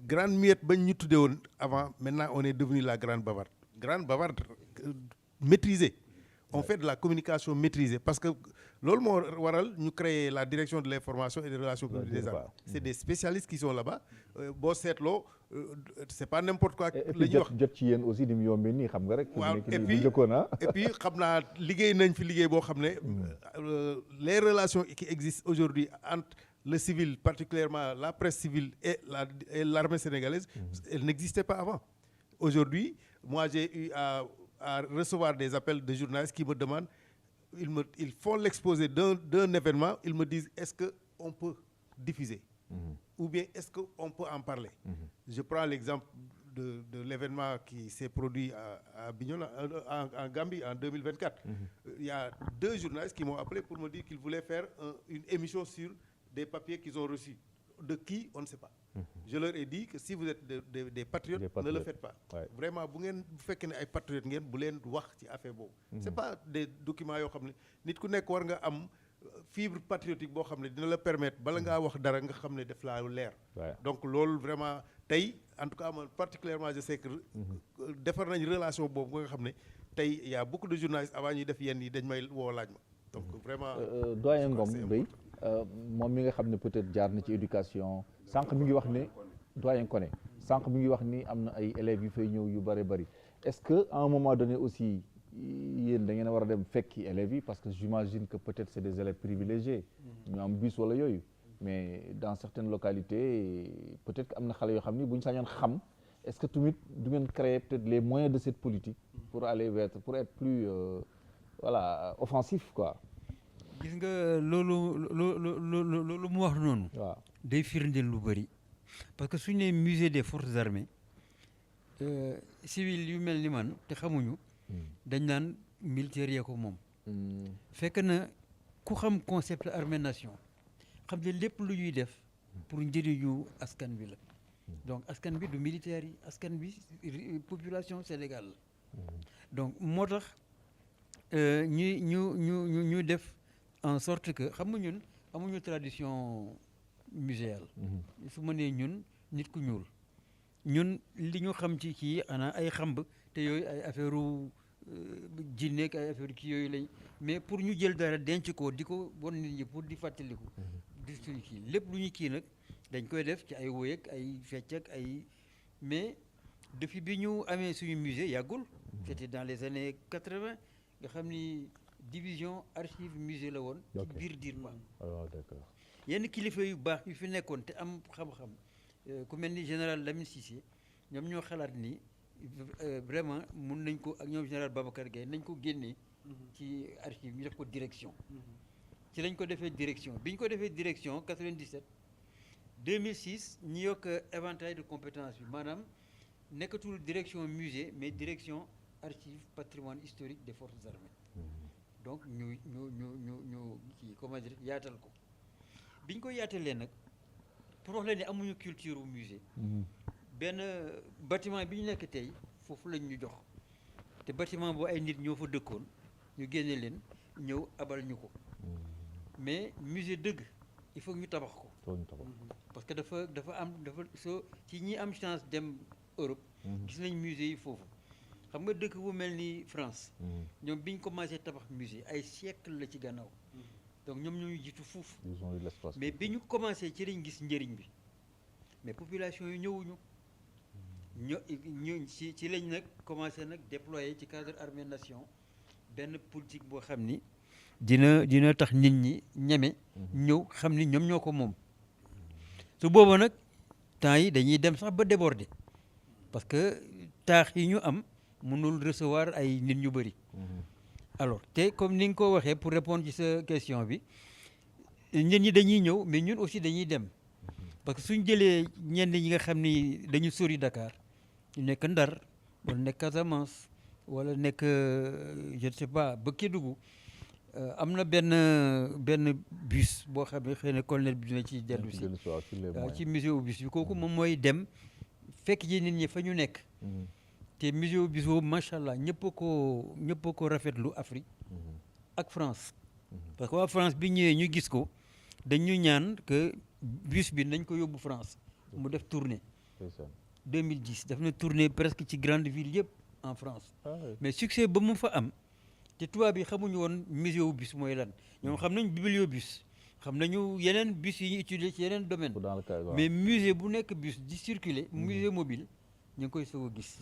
grande muette bañ ñu tuddee woon avant, maintenant on est devenu la grande bavarde. Grande bavarde maîtrisée. On fait de la communication maîtrisée parce que loolu moo waral ñu créer la direction de l'information et des relations publiques des armées. C'est des spécialistes qui sont là-bas. Boo seetloo c'est pas n'importe quoi. la ñuy wax jot ci yéen aussi di mu yombee nii xam nga rek. waaw et puis xam naa liggéey nañ fi liggéey boo xam ne les relations qui existent aujourd'hui entre le civil, particulièrement la presse civile et l'armée sénégalaise, elles n'existaient pas avant. Aujourd'hui, moi j'ai eu à recevoir des appels de journalistes qui me demandent, ils font l'exposé d'un événement, ils me disent est-ce qu'on peut diffuser ou bien est-ce qu'on peut en parler. Je prends l'exemple de l'événement qui s'est produit à Bignona, en Gambie en 2024. Il y a 2 journalistes qui m'ont appelé pour me dire qu'ils voulaient faire une émission sur des papiers qu'ils ont reçus. De qui, on ne sait pas. Je leur ai dit que si vous êtes des patriotes, ne le faites pas. Vraiment, bu faites ay patriotes ngeen bu leen wax ci affaire boobu. C'est pas des documents yoo xam ne nit ku nekk war nga am fibre patriotique boo xam ne dina la permettre bala ngaa wax dara nga xam ne def laa leer. Donc loolu vraiment tey en tout cas man particulièrement je sais que defar nañ relation boobu nga xam ne tey il y a beaucoup de journalistes avant ñuy def yenn yi dañ may woo laaj ma. Donc vraiment doyen Ngom Bey moom mi nga xam ne peut-être jaar na ci éducation sànq mi ngi wax ne doyen Koné sànq mi ngi wax ni am na ay élèves yu fay ñëw yu bëri est-ce que à un moment donné aussi yéen da ngeen a war a dem fekki élèves yi parce que j'imagine que peut-être c'est des élèves privilégiés ñu am bus wala yooyu mais dans certaines localités peut-être que am na xale yoo xam ni bu ñu sañoon xam est-ce que tamit du ngeen créer peut-être les moyens de cette politique pour aller vers pour être plus voilà offensif quoi. gis nga loolu mu wax noonu. waaw day firndeel lu bëri parce que suñu nee musée des forces armées civil yu mel ni man te xamuñu. dañ naan militaire yee ko moom. fekk na ku xam concept armée nation xam ne lépp lu ñuy def pour njëriñu askan bi la donc askan bi du militaire yi askan bi population Sénégal la donc moo tax ñu def en sorte que xam nga ñun amuñu tradition muséale. su ma nee ñun nit ku ñuul ñun li ñu xam ci kii ana ay xamb te yooyu ay affaire jinneek ay affaire kii yooyu lañ mais pour ñu jël dara denc ko di ko won nit ñi pour di fàttaliku di suñu kii lépp lu ñu kii nag dañ koy def ci ay woy ak ay fecc ak ay mais depuis bi ñu amee suñu musée yàggul c'était dans les années 80 nga xam ni division archive musée la woon ci biir DIRPA. D'accord. yenn kilifa yu baax yu fi nekkoon te am xam-xam ku mel ni général Lamine Cissé ñoom ñoo xalaat ni vraiment mun nañ ko ak ñoom général Babacar Gueye nañ ko génnee ci archive ñu def ko direction ci lañ ko defee direction bi ñu ko defee direction 97 2006 ñu yokk éventail de compétences bi maanaam nekkatul direction musée mais direction archive patrimoine historique des forces armées donc ñu kii comment dire yaatal ko bi ñu ko yaatalee nag pour wax leen ne amuñu culture musée benn bâtiment bi ñu nekk tey foofu lañ ñu jox te bâtiment boo ay nit ñoo fa dëkkoon ñu génne leen ñëw abal ñu ko mais musée dëgg il faut ñu tabax ko parce que dafa soo ci ñi am chance dem Europe gis nañ musée yi foofu xam nga dëkk bu mel ni France ñoom biñ commencé tabax musée ay siècle la ci gannaaw donc ñoom ñoo ñu jiitu fuuf mais bi ñu commencé ci lañ gis njëriñ bi mais population yi ñëwuñu ñu ci lañ nag commencé nag déployer ci cadre armée nation benn politique boo xam ni dina tax nit ñi ñeme ñëw xam ni ñoom ñoo ko moom su booba nag temps yi dañuy dem sax ba déborder parce que taax yi ñu am mënul recevoir ay nit ñu bëri alors te comme ni nga ko waxee pour répondre ci sa question bi nit ñi dañuy ñëw mais ñun aussi dañuy dem parce que suñ jëlee ñenn ñi nga xam ni dañu sori Dakar ñu nekk Ndar wala nekk Casamance wala nekk je ne sais pas ba Kédougou am na benn bus boo xam ne xëy na colonel bi dina ci dellu si waaw ci musée au bus bi kooku moom mooy dem fekk ji nit ñi fa ñu nekk te musée au bus boobu macha allah ñëpp a ko rafetlu Afrique ak France parce que waa France bi ñëwee ñu gis ko dañu ñaan que bus bi nañ ko yóbbu France mu def tournée 2010 def na tournée presque ci grande ville yëpp en France mais succès ba mu fa am te tubaab bi xamuñu woon musée au bus mooy lan ñoom xam nañ bibliobus xam nañu yeneen bus yi ñu utiliser ci yeneen domaine mais musée bu nekk bus di circuler musée mobile ñu ngi koy soog a gis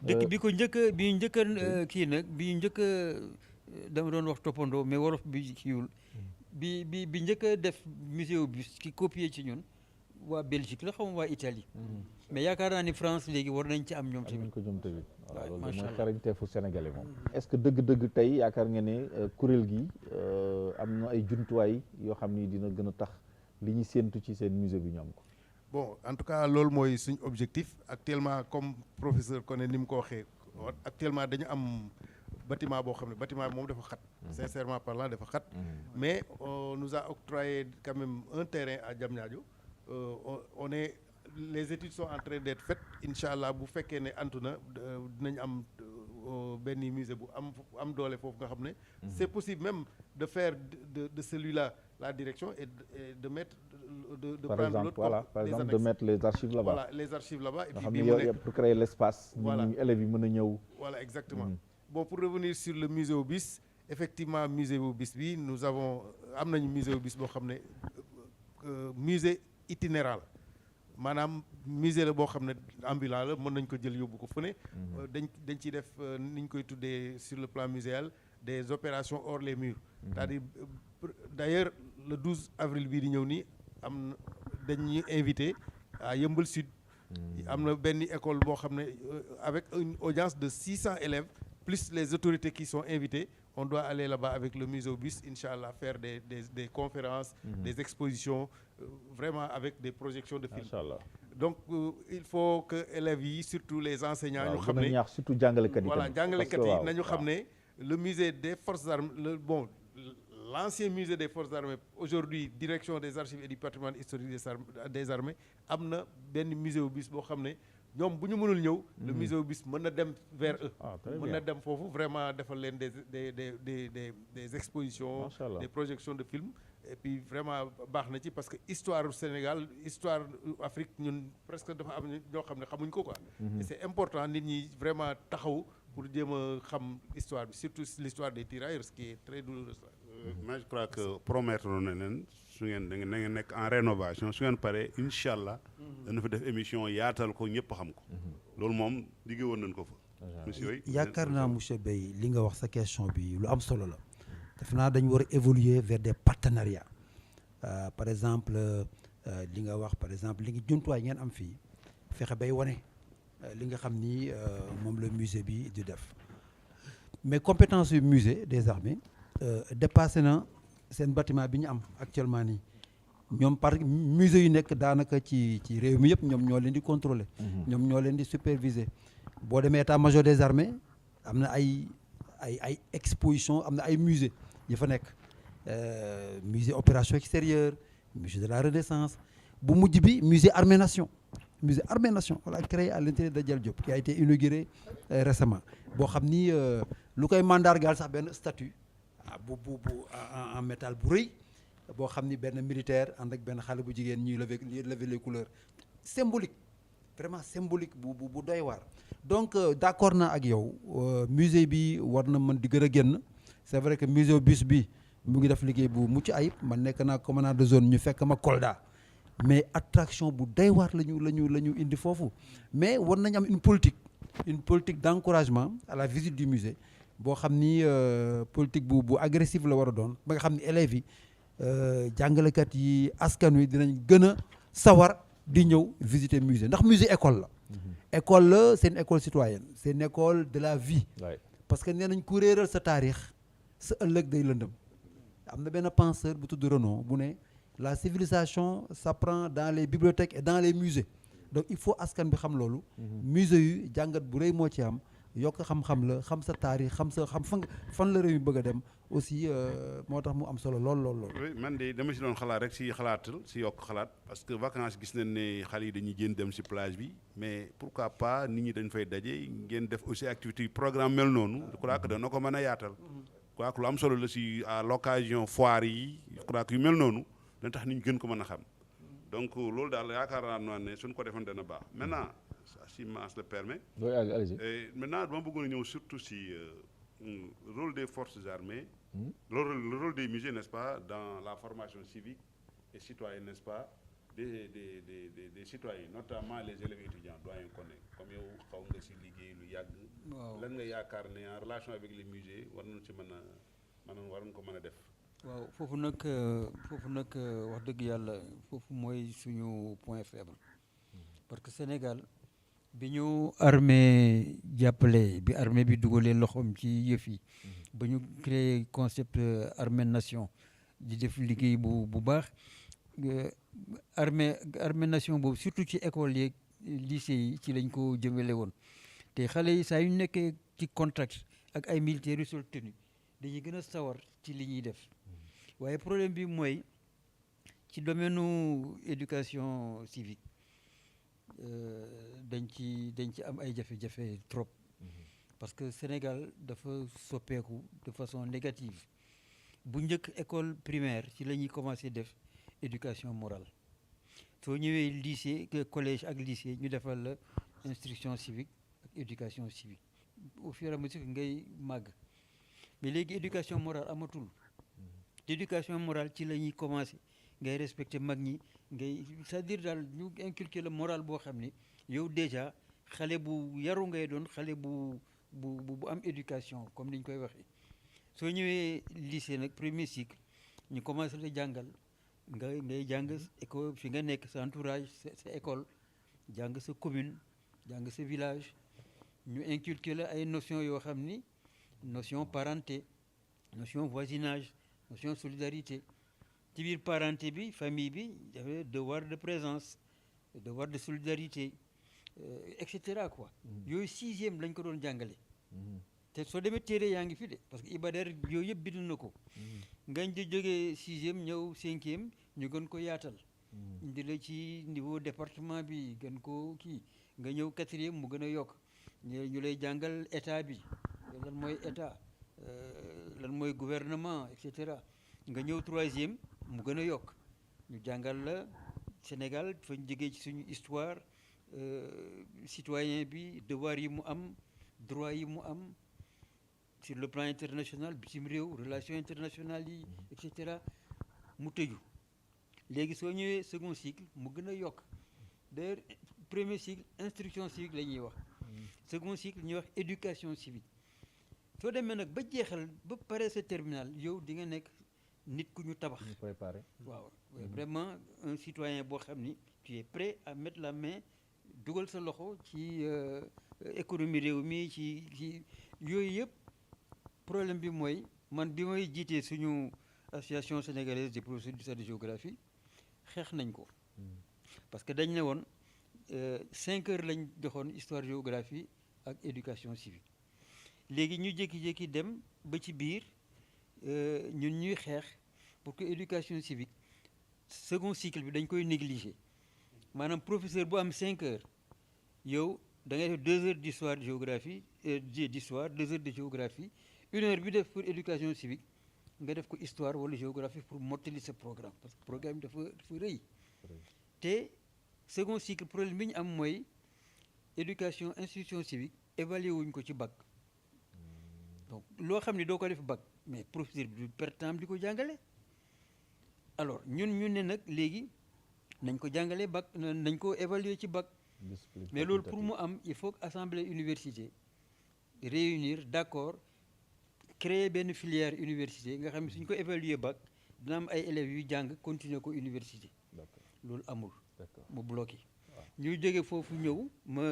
dëkk bi ko njëkk a kii nag bi njëkk a dama doon wax toppandoo mais wolof bi kiiwul bi njëkk a def musée au bus ki copier ci ñun waa Belgique la xam waa Italie mais yaakaar naa ni France léegi war nañ ci am ñoom tamit waaw loolu mooy xarañteefu sénégalais moom est-ce que dëgg-dëgg tey yaakaar nga ne kuréel gi am na ay jumtuwaay yoo xam ni dina gën a tax li ñu séentu ci seen musée bi ñu am ko bon en tout cas loolu mooy suñ objectif actuellement comme professeur Koné ni mu ko waxee actuellement dañu am bâtiment boo xam ne bâtiment bi moom dafa xat sincèrement parlant dafa xat mais on nous a octroyé quand même un terrain à Diamniadio on est les études sont en train d'être faites incha allah bu fekkee ne antu na dinañ am benn musée bu am doole foofu nga xam ne c'est possible même de faire de celui-là la direction et de mettre de prendre l'autre voilà par exemple de mettre les archives là-bas voilà les archives là-bas et puis pour créer l'espace voilà élèves yi mën a ñëw voilà exactement bon pour revenir sur le musée au bus effectivement musée bu bis bi nous avons am nañu musée bu bis boo xam ne musée itinérant la maanaam musée la boo xam ne ambulant la mën nañ ko jël yóbbu ko fu ne dañ ciy def ni ñu koy tuddee sur le plan muséal des opérations hors les murs c'est-à-dire d'ailleurs le 12 avril bii di ñëw nii am dañuy invité à Yeumbeul Sud am na benn école boo xam ne avec une audience de 600 élèves plus les autorités qui sont invitées on doit aller là-bas avec le musée au bus inchallah faire des conférences des expositions vraiment avec des projections de films donc il faut que élèves yi surtout les enseignants ñu xam ne ñaax surtout jàngalekat yi voilà jàngalekat yi nañu xam ne le musée des forces armées l'ancien musée des forces armées aujourd'hui direction des archives et du patrimoine historique des armées am na benn musée au bus boo xam ne ñoom bu ñu mënul ñëw le musée au bus mën na dem vers eux mën na dem foofu vraiment defal leen des expositions des projections de films et puis vraiment baax na ci parce que histoire du Sénégal histoire Afrique ñun presque dafa am ñoo xam ne xamuñ ko quoi et c'est important nit ñi vraiment taxaw pour jéem a xam histoire bi surtout l'histoire des tirailleurs ce qui est très douloureux. Mais je crois que promettre na leen su ngeen da ngeen nekk en rénovation su ngeen paree incha allah dana fa def émission yaatal ko ñëpp xam ko. loolu moom liggéey woon nañ ko fa. monsieur yaakaar naa monsieur Beye li nga wax sa question bi lu am solo la. def naa dañu war a évoluer vers des partenariats par exemple li nga wax par exemple li ngi jumtuwaay ngeen am fii fexe bay wane li nga xam ni moom la musée bi di def mais compétence yu musée des armées dépassé na seen bâtiment bi ñu am actuellement nii ñoom par musée yu nekk daanaka ci réew mi yëpp ñoom ñoo leen di contrôler ñoom ñoo leen di superviser boo demee état-major des armées am na ay exposition am na ay musée yi fa nekk musée opération extérieure musée de la Renaissance bu mujj bi musée Armée Nation voilà créé à l'intérieur de Dial Diop qui a été inauguré récemment boo xam ni lu koy mandargaal sax benn statue bu en métal bu rëy boo xam ni benn militaire ànd ak benn xale bu jigéen ñuy lever les couleurs symbolique vraiment symbolique bu doy waar donc d'accord naa ak yow musée bi war na mën di gën a génn c'est vrai que musée bus bi mu ngi def liggéey bu mucc ayib man nekk naa commandant de zone ñu fekk ma Kolda mais attraction bu doy waar la ñu indi foofu mais war nañu am une politique d'encouragement à la visite du musée boo xam ni politique bu agressive la war a doon ba nga xam ni élèves yi jàngalekat yi askan wi dinañ gën a sawar di ñëw visiter musée ndax musée école la école la c'est une école citoyenne c'est une école de la vie parce que nee nañ ku réeral sa taarix sa ëllëg day lëndëm am na benn penseur bu tudd Renan bu ne la civilisation s'apprend dans les bibliothèques et dans les musées donc il faut askan bi xam loolu musée yu jàngat bu rëy moo ci am yokk xam-xam la xam sa taarix xam fan la réew mi bëgg a dem aussi moo tax mu am solo lool. oui man de dama si doon xalaat rek si yokk xalaat parce que vacances gis nañ ne xale yi dañuy génn dem si plage bi mais pourquoi pas nit ñi dañ fay daje ngeen def aussi activité programme mel noonu je crois que dana ko mën a yaatal. je crois que lu am solo la si à l'occasion foire yi je crois que yu mel noonu dana tax nit ñi gën ko mën a xam donc loolu daal yaakaar naa ne suñ ko defoon dana baax maintenant. si Mass le permet. Oui, allez-y. Maintenant dama bëggoon a ñëw surtout si rôle des forces armées. Le rôle des musées n'est-ce pas dans la formation civique et citoyenne n'est-ce pas des citoyens notamment les élèves étudiants doyen Koné comme yow xaw nga si liggéey lu yàgg. waaw lan nga yaakaar ne en relation avec les musées war nañu ci waroon ko mën a def. waaw foofu nag wax dëgg yàlla foofu mooy suñu point faible parce que Sénégal. bi ñu armée jàppale bi armée bi dugalee loxoom ci yëf yi ba ñu créé concept armée nation di def liggéey bu baax armée nation boobu surtout ci école yeeg lycée yi ci lañ ko jëmale woon te xale yi saa yu nekkee ci contact ak ay militaires yu sol tenue dañuy gën a sawar ci li ñuy def waaye problème bi mooy ci domaine éducation civique dañ ci am ay jafe-jafe trop parce que Sénégal dafa soppeeku de façon négative bu njëkk école primaire ci la ñuy commencer def éducation morale soo ñëwee lycée collège ak lycée ñu defal la instruction civique ak éducation civique au fur et à mesure ngay màgg mais léegi éducation morale amatul éducation morale ci la ñuy commencé ngay respecter mag ñi ngay c'est-à-dire daal ñu inculquer le moral boo xam ni yow déjà xale bu yaru ngay doon xale bu am éducation comme ni ñu koy waxee soo ñëwee lycée nag premier cycle ñu commencé la jàngal ngay jàng école fi nga nekk sa entourage sa école jàng sa commune jàng sa village ñu inculquer la ay notions yoo xam ni notion parenté notion voisinage notion solidarité ci biir parenté bi famille bi dafay devoir de présence devoir de solidarité et cetera quoi yooyu 6e lañ ko doon jàngale te soo demee téere yaa ngi fi de parce que Iba Der yooyu yëpp bind na ko ngañ di jógee 6e ñëw 5e ñu gën ko yaatal indi la ci niveau département bi gën ko kii nga ñëw 4e mu gën a yokk ñu lay jàngal état bi lan mooy état lan mooy gouvernement et cetera nga ñëw 3e mu gën a yokk ñu jàngal la Sénégal fañ jógee ci suñu histoire citoyen bi devoir yi mu am droit yi mu am sur le plan international bitim réew relations internationales yi et cetera mu tëju léegi soo ñëwee second cycle mu gën a yokk d'ailleurs premier cycle instruction civique la ñuy wax second cycle ñuy wax éducation civique soo demee nag ba jeexal ba pare sa terminal yow di nga nekk nit ku ñu tabax préparé waaw vraiment un citoyen boo xam ni tu es prêt à mettre la main dugal sa loxo ci économie réew mi ci yooyu yëpp problème bi mooy man bi may jiitee suñu association sénégalaise des professeurs d'histoire de géographie xeex nañ ko parce que dañ ne woon 5 heures lañ joxoon histoire géographie ak éducation civique léegi ñu jékki-jékki dem ba ci biir ñun ñuy xeex pour que éducation civique second cycle bi dañ koy négliger maanaam professeur bu am 5 heures yow da ngay def 2 heures d'histoire géographie d'histoire 2 heures de géographie 1 heure bi def pour éducation civique nga def ko histoire wala géographie pour mottali sa programme parce que programme bi dafa rëy te second cycle problème bi ñu am mooy éducation institution civique évalué wuñ ko ci bac donc loo xam ne doo ko def bac mais professeur bi du perte temps di ko jàngale alors ñun ne nag léegi nañ ko jàngalee bac nañ ko évaluer ci bac mais loolu pour mu am il faut que assemblée université réunir d'accord créer benn filière université nga xam ne suñ ko évaluer bac dina am ay élèves yu jàng continuer ko université loolu amul mu bloqué ñu jóge foofu ñëw ma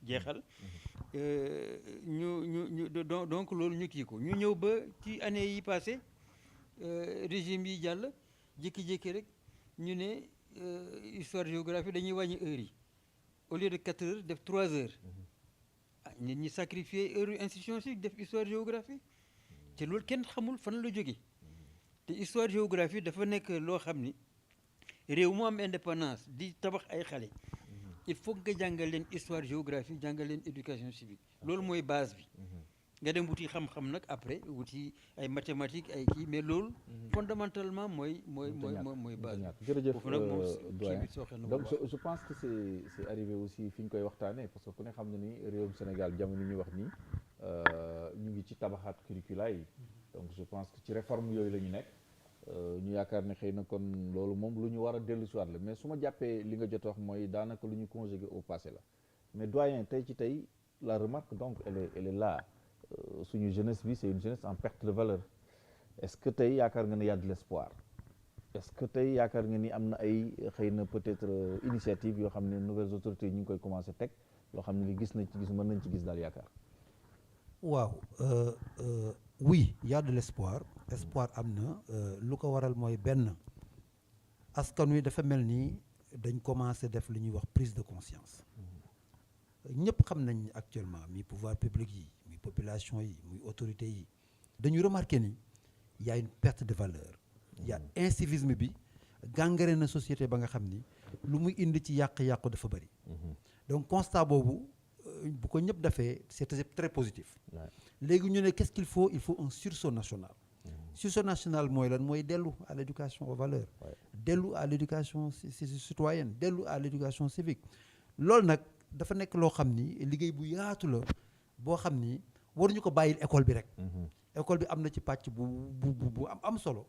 jeexal donc loolu ñu kii ko ñu ñëw ba ci année yi passé régime yi jàll jékki-jékki rek ñu ne histoire géographie dañuy wàññi heures yi au lieu de 4 heures def 3 heures nit ñi sacrifier heure institution civique def histoire géographie te loolu kenn xamul fan la jóge te histoire géographie dafa nekk loo xam ni réew mu am indépendance di tabax ay xale il faut nga jàngal leen histoire géographie jàngal leen éducation civique loolu mooy base bi nga dem wuti xam-xam nag après wuti ay mathématiques ay kii mais loolu fondamentalement mooy base bi jërëjëf foofu nag moom doyen kii bi sooxe na donc je pense que c'est arrivé aussi fi ñu koy waxtaanee parce que ku ne xam na ni réewum Sénégal jamono ñuy wax nii ñu ngi ci tabaxaat curricula yi donc je pense que ci réforme yooyu la ñu nekk ñu yaakaar ne xëy na kon loolu moom lu ñu war a dellu si waat la mais su ma jàppee li nga jot wax mooy daanaka lu ñu conjugué au passé la mais doyen tey ci tey la remarque donc elle est là suñu jeunesse bi c'est une jeunesse en perte de valeur est-ce que tey yaakaar nga ne y a de l'espoir est-ce que tey yaakaar nga ni am na ay xëy na peut-être initiative yoo xam ne nouvelles autorités ñu ngi koy commencer teg loo xam ne gis mën nañ ci gis daal yaakaar waaw oui y a de l'espoir espoir am na lu ko waral mooy benn askan wi dafa mel ni dañ commencer def li ñuy wax prise de conscience ñëpp xam nañ actuellement mi pouvoir public yi muy population yi muy autorité yi dañu remarquer ni y a une perte de valeur y a incivisme bi gangréné na société ba nga xam ni lu muy indi ci yàq-yàqu dafa bëri donc constat boobu bu ko ñëpp defee c'est très positif léegi ñu ne qu'est-ce qu'il faut un sursaut national sursaut national mooy lan mooy dellu à l'éducation aux valeurs dellu à l'éducation citoyenne dellu à l'éducation civique loolu nag dafa nekk loo xam ni liggéey bu yaatu la boo xam ni waruñu ko bàyyil école bi rek école bi am na ci pàcc bu am solo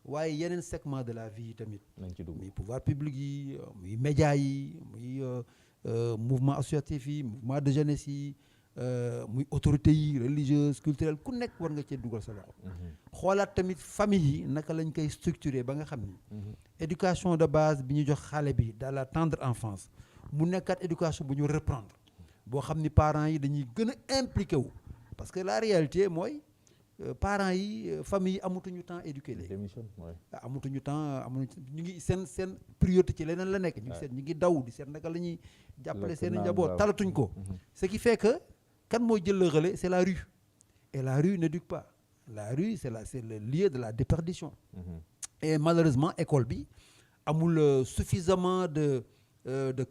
waaye yeneen segment de la vie yi tamit nañ ci dugg muy pouvoir public yi muy média yi muy mouvement associatif yi mouvement de jeunesse yi muy autorités yi religieuses culturelles ku nekk war nga cee dugal sa loxo xoolaat tamit famille yi naka lañ koy structurer ba nga xam ni éducation de base bi ñu jox xale bi dans la tendre enfance mu nekkaat éducation bu ñu reprendre boo xam ni parents yi dañuy gën a impliqué wu parce que la réalité mooy parents yi famille yi amatuñu temps éduquer léegi amatuñu temps ñu ngi seen priorité ci leneen la nekk ñu ngi seet ñu ngi daw di seet naka la ñuy jàppale seen njaboot talatuñ ko ce qui fait que kan mooy jël le relais c'est la rue et la rue n'éduque pas la rue c'est le lieu de la déperdition et malheureusement école bi amul suffisamment de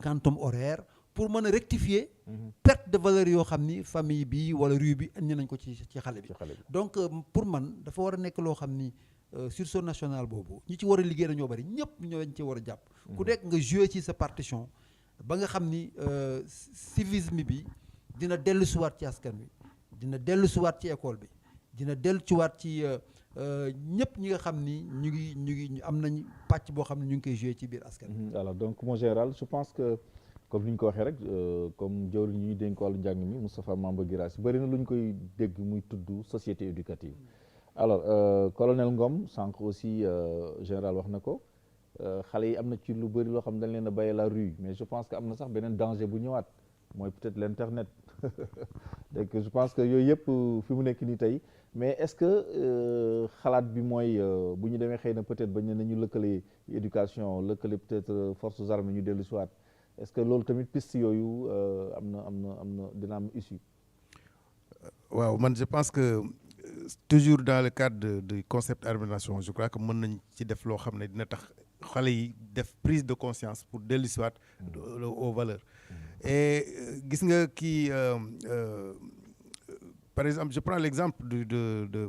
quantum horaire pour mën a rectifier perte de valeur yoo xam ni famille bi wala rue bi indi nañ ko ci xale bi donc pour man dafa war a nekk loo xam ni sursaut national boobu ñi ci war a liggéey dañoo bari ñëpp ñoo dañ ci war a jàpp ku nekk nga jouer ci sa partition ba nga xam ni civisme bi dina dellu siwaat ci askan wi dina dellu siwaat ci école bi dina dellu siwaat ci ñëpp ñi nga xam ni ñu ngi am nañ pàcc boo xam ne ñu ngi koy jouer ci biir askan wi. alors donc mon général je pense que comme ni ñu ko waxee rek comme jawriñ ñuy dénk wàllu njàng mi Moustapha Mamba Guirassy bëri na lu ñu koy dégg muy tudd société éducative alors colonel Ngom sànq aussi général wax na ko xale yi am na ci lu bëri loo xam ne dañ leen a bàyyi la rue mais je pense que am na sax beneen danger bu ñëwaat mooy peut-être l'internet donc je pense que yooyu yëpp fi mu nekk nii tey mais est-ce que xalaat bi mooy bu ñu demee xëy na peut-être bañ ne nañu lëkkale éducation lëkkale peut-être forces armées ñu dellu si waat est-ce que loolu tamit piste yooyu am na dina am issue. waaw man je pense que toujours dans le cadre du concept Armées Nation je crois que mën nañ ci def loo xam ne dina tax xale yi def prise de conscience pour dellu si waat aux valeurs et gis nga kii par exemple je prends l'exemple de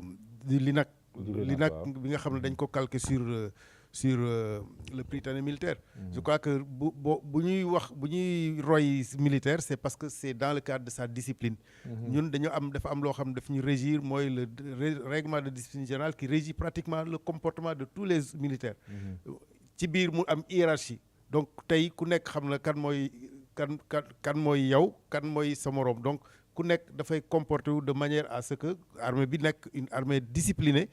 l'INAC bi nga xam ne dañ ko calqué sur le Prytanée militaire. Je crois que bu ñuy roy militaire c'est parce que c'est dans le cadre de sa discipline. ñun dafa am loo xam ne daf ñu régir mooy le règlement de discipline générale qui régit pratiquement le comportement de tous les militaires. ci biir mu am hiérarchie donc tey ku nekk xam na kan mooy yow kan mooy sa moroom donc ku nekk dafay comporter wu de manière à ce que armée bi nekk une armée disciplinée.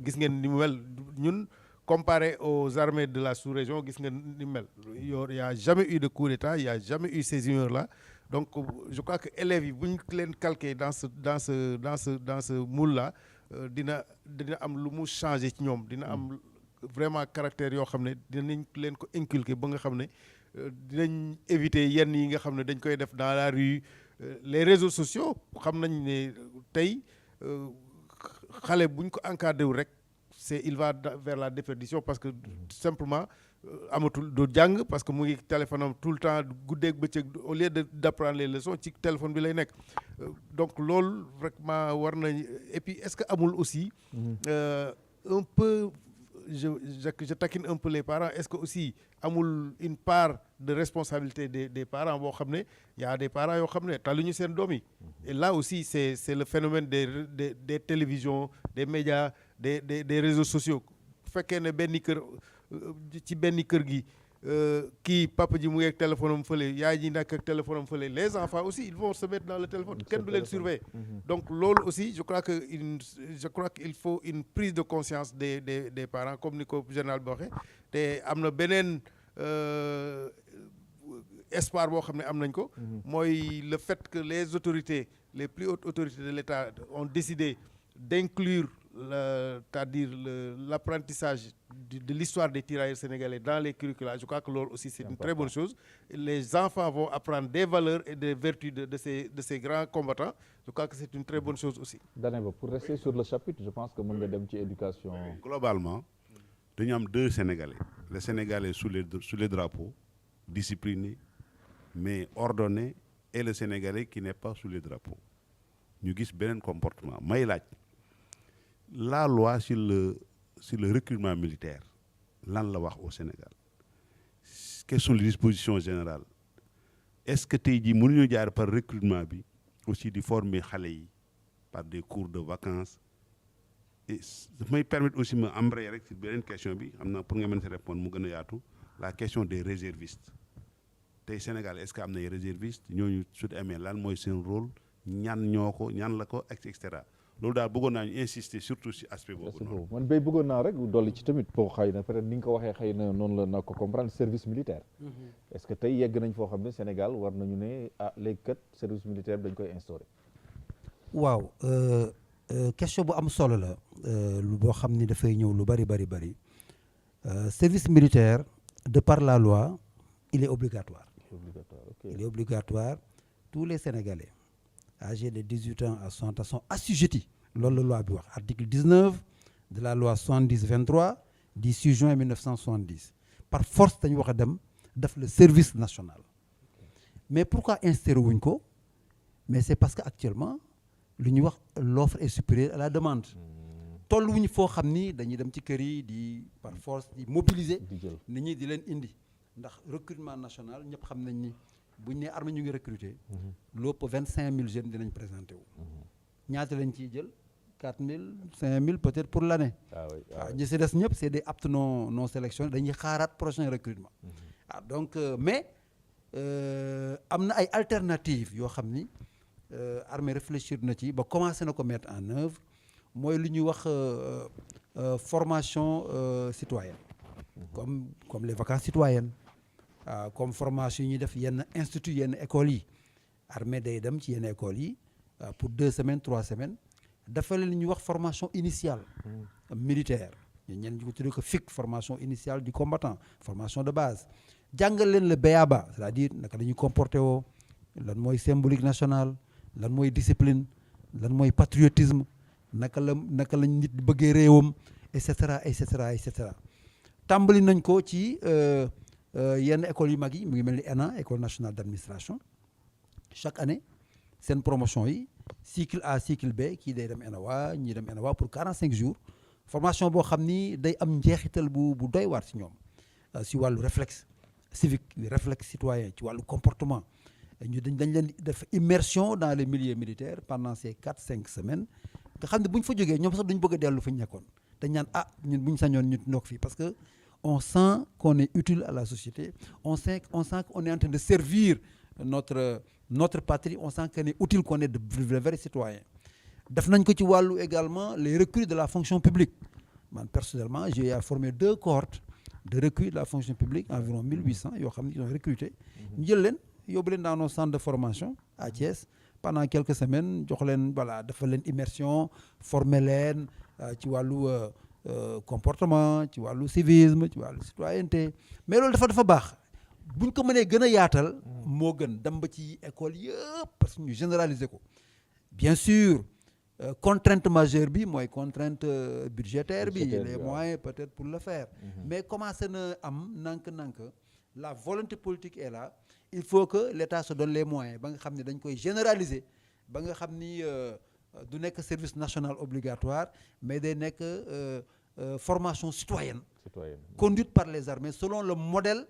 gis ngeen ni mu mel ñun. Comparé aux armées de la sous-région gis nga ni mel y a jamais eu de coup d'État y a jamais eu ces humeurs-là donc je crois que élèves yi bu ñu leen calqué dans ce moule-là dina am lu mu changer ci ñoom dina am vraiment caractère yoo xam ne dinañ leen ko inculquer ba nga xam ne dinañ éviter yenn yi nga xam ne dañ koy def dans la rue les réseaux sociaux xam nañ ne tey xale buñ ko encadré wu rek il va vers la déperdition parce que simplement amatul du jàng parce que mu ngi téléphone am tout le temps guddeeg bëccëg au lieu d'apprendre les leçons ci téléphone bi lay nekk donc loolu vraiment war nañ et puis est-ce que amul aussi un peu je taquine un peu les parents est-ce que aussi amul une part de responsabilité des parents boo xam ne y a des parents yoo xam ne taluñu seen doom yi et là aussi c'est le phénomène des télévisions des médias des réseaux sociaux bu fekkee ne benn kër gi kii papa ji mu ngi ak téléphone am fële yaay ji nekk ak téléphone am fële les enfants aussi ils vont se mettre dans le téléphone kenn du leen surveiller donc loolu aussi je crois qu'il faut une prise de conscience des parents comme ni ko général bi waxee te am na beneen espoir boo xam ne am nañ ko mooy le fait que les autorités les plus hautes autorités de l'État ont décidé d'inclure c'est-à-dire l'apprentissage de l'histoire des tirailleurs sénégalais dans les curricula. Je crois que loolu aussi c'est une très bonne chose. Les enfants vont apprendre des valeurs et des vertus de ces grands combattants. Je crois que c'est une très bonne chose aussi. Daneba, pour rester sur le chapitre, je pense que mën nga dem ci éducation. Globalement, dañu am deux Sénégalais. Le Sénégalais sous les drapeaux, discipliné, mais ordonné, et le Sénégalais qui n'est pas sous les drapeaux. Ñu gis beneen comportement. May laaj. La loi sur le recrutement militaire lan la wax au Sénégal quelles sont les dispositions générales est-ce que tey jii mënuñu jaar par recrutement bi aussi di former xale yi par des cours de vacances et may permettre aussi ma embrayer rek ci beneen question bi xam naa pour nga mën si répondre mu gën a yaatu la question des réservistes tey Sénégal est-ce que am na ay réservistes ñooñu su amee lan mooy seen rôle ñan ñoo ko ñan la ko et cetera loolu daal bëggoon naa ñu insister surtout si aspect boobu noonu. man bay bëggoon naa rek dolli ci tamit pour xëy na peut-être ni nga ko waxee xëy na noonu la na ko comprendre service militaire. est-ce que tey yegg nañ foo xam ne Sénégal war nañu ne léegi kat service militaire dañ koy instaurer. waaw question bu am solo la lu boo xam ni dafay ñëw lu bari service militaire de par la loi il est obligatoire. Il est obligatoire. Tous les Sénégalais âgés de 18 ans à 60 ans sont assujettis. Loolu la loi bi wax article 19 de la loi 70-23 du 6 juin 1970 par force dañu wax a dem def le service national. Mais pourquoi instaurer wuñ ko mais c'est parce que actuellement lu ñuy wax l'offre est supérieure à la demande. tolluwuñu foo xam ni dañuy dem ci kër yi di par force di mobiliser nit ñi di leen indi ndax recrutement national ñëpp xam nañ ni buñ ne armée ñu ngi recruter lu ëpp 25000 jeunes dinañ présenté wu ñaata lañ ciy jël 4000 5000 peut-être pour l'année waaw ñi si des ñëpp c'est des aptes non sélectionnés dañuy xaaraat prochain recrutement donc mais am na ay alternatives yoo xam ni armée réfléchir na ci ba commencé na ko mettre en œuvre mooy lu ñuy wax formation citoyenne comme les vacances citoyennes comme formation yi ñuy def yenn institut yenn écoles yi armée day dem ci yenn écoles yi pour 2 semaines 3 semaines dafa leen li ñuy wax formation initiale militaire ñenn ñu ko tuddee ko FIC formation initiale du combattant formation de base jàngal leen le BABA c'est-à-dire naka la ñuy comporté woo lan mooy symbolique national lan mooy discipline lan mooy patriotisme naka lañ nit bëggee réewam et cetera et cetera et cetera tàmbali nañ ko ci yenn écoles yu mag yi mu ngi mel ni ENA école nationale d'administration chaque année seen promotion yi cycle A cycle B kii day dem ENAWA ñii dem ENAWA pour 45 jours formation boo xam ni day am njeexital bu doy waar si ñoom si wàllu réflexe civique réflexe citoyen ci wàllu comportement ñu dañ leen def immersion dans les milieux militaires pendant ces 4-5 semaines nga xam ne bu ñu fa jógee ñoom sax duñ bëgg a dellu fi ñu nekkoon dañ naan ñun bu ñu sañoon ñu nokk fii parce que on sent qu'on est utile à la société on sent qu'on est en train de servir notre patrie on sent qu'on est utile qu'on est de vrais citoyens def nañ ko ci wàllu également les recrues de la fonction publique man personnellement j'ai formé 2 cohortes de recrues de la fonction publique environ 1800 yoo xam ne ils ont recruté ñu jël leen yóbbu leen dans nos centres de formation à Thiès pendant quelques semaines jox leen voilà dafa leen immersion former leen ci wàllu comportement ci wàllu civisme ci wàllu citoyenneté mais loolu dafa baax buñ ko mënee gën a yaatal moo gën dem ba ci école yëpp parce que ñu généraliser ko bien sûr contrainte majeure bi mooy contrainte budgétaire bi les moyens peut-être pour le faire mais commencé na am nank la volonté politique est là il faut que l'État se donne les moyens ba nga xam ne dañ koy généraliser ba nga xam ni du nekk service national obligatoire mais day nekk formation citoyenne conduite par les armées selon le modèle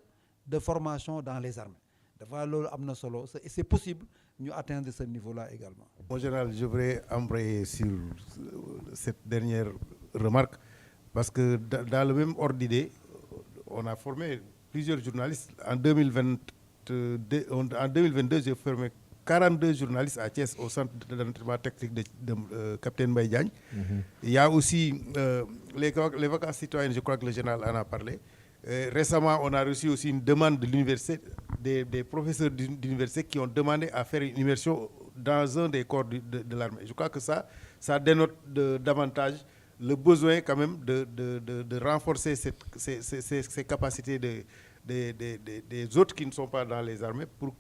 de formation dans les armées dafa loolu am na solo et c'est possible ñu atteindre ce niveau-là également. Mon général, je voudrais embrayer sur cette dernière remarque parce que dans le même ordre d'idée, on a formé plusieurs journalistes. En 2022, j'ai formé 42 journalistes à Thiès au centre d'entraînement technique de Capitaine Mbaye Diagne. Il y a aussi les vacances citoyennes, je crois que le général en a parlé. Récemment, on a reçu aussi une demande de l'université, des professeurs d'université qui ont demandé à faire une immersion dans un des corps de l'armée. Je crois que ça dénote davantage le besoin quand même de renforcer ces capacités des autres qui ne sont pas dans les armées pour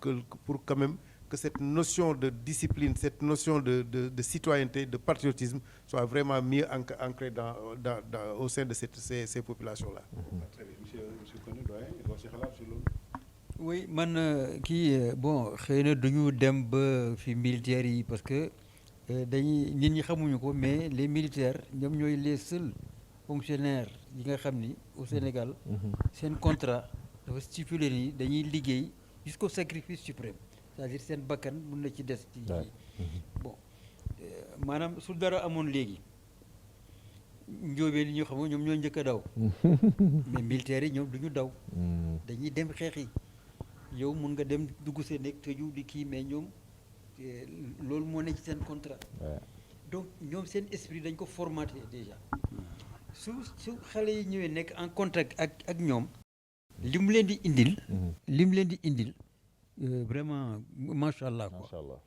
quand même que cette notion de discipline, cette notion de citoyenneté, de patriotisme soit vraiment mieux ancrée au sein de ces populations-là. Oui, man bon xëy na duñu dem ba fi militaires yi parce que dañuy nit ñi xamuñu ko mais les militaires ñoom ñooy les seuls fonctionnaires yi nga xam ni au Sénégal seen contrat dafa stipuler ni dañuy liggéey jusqu'au sacrifice suprême c'est-à-dire seen bakkan mën na ci des ci bon maanaam su dara amoon léegi njóobeen yi ñu xam ñoom ñoo njëkk a daw mais militaires yi ñoom du ñu daw dañuy dem xeex yi yow mun nga dem dugg seen nekk tëju di kii mais ñoom loolu moo ne ci seen contrat donc ñoom seen esprit dañ ko formaté déjà su xale yi ñëwee nekk en contact ak ñoom li mu leen di indil vraiment macha allah quoi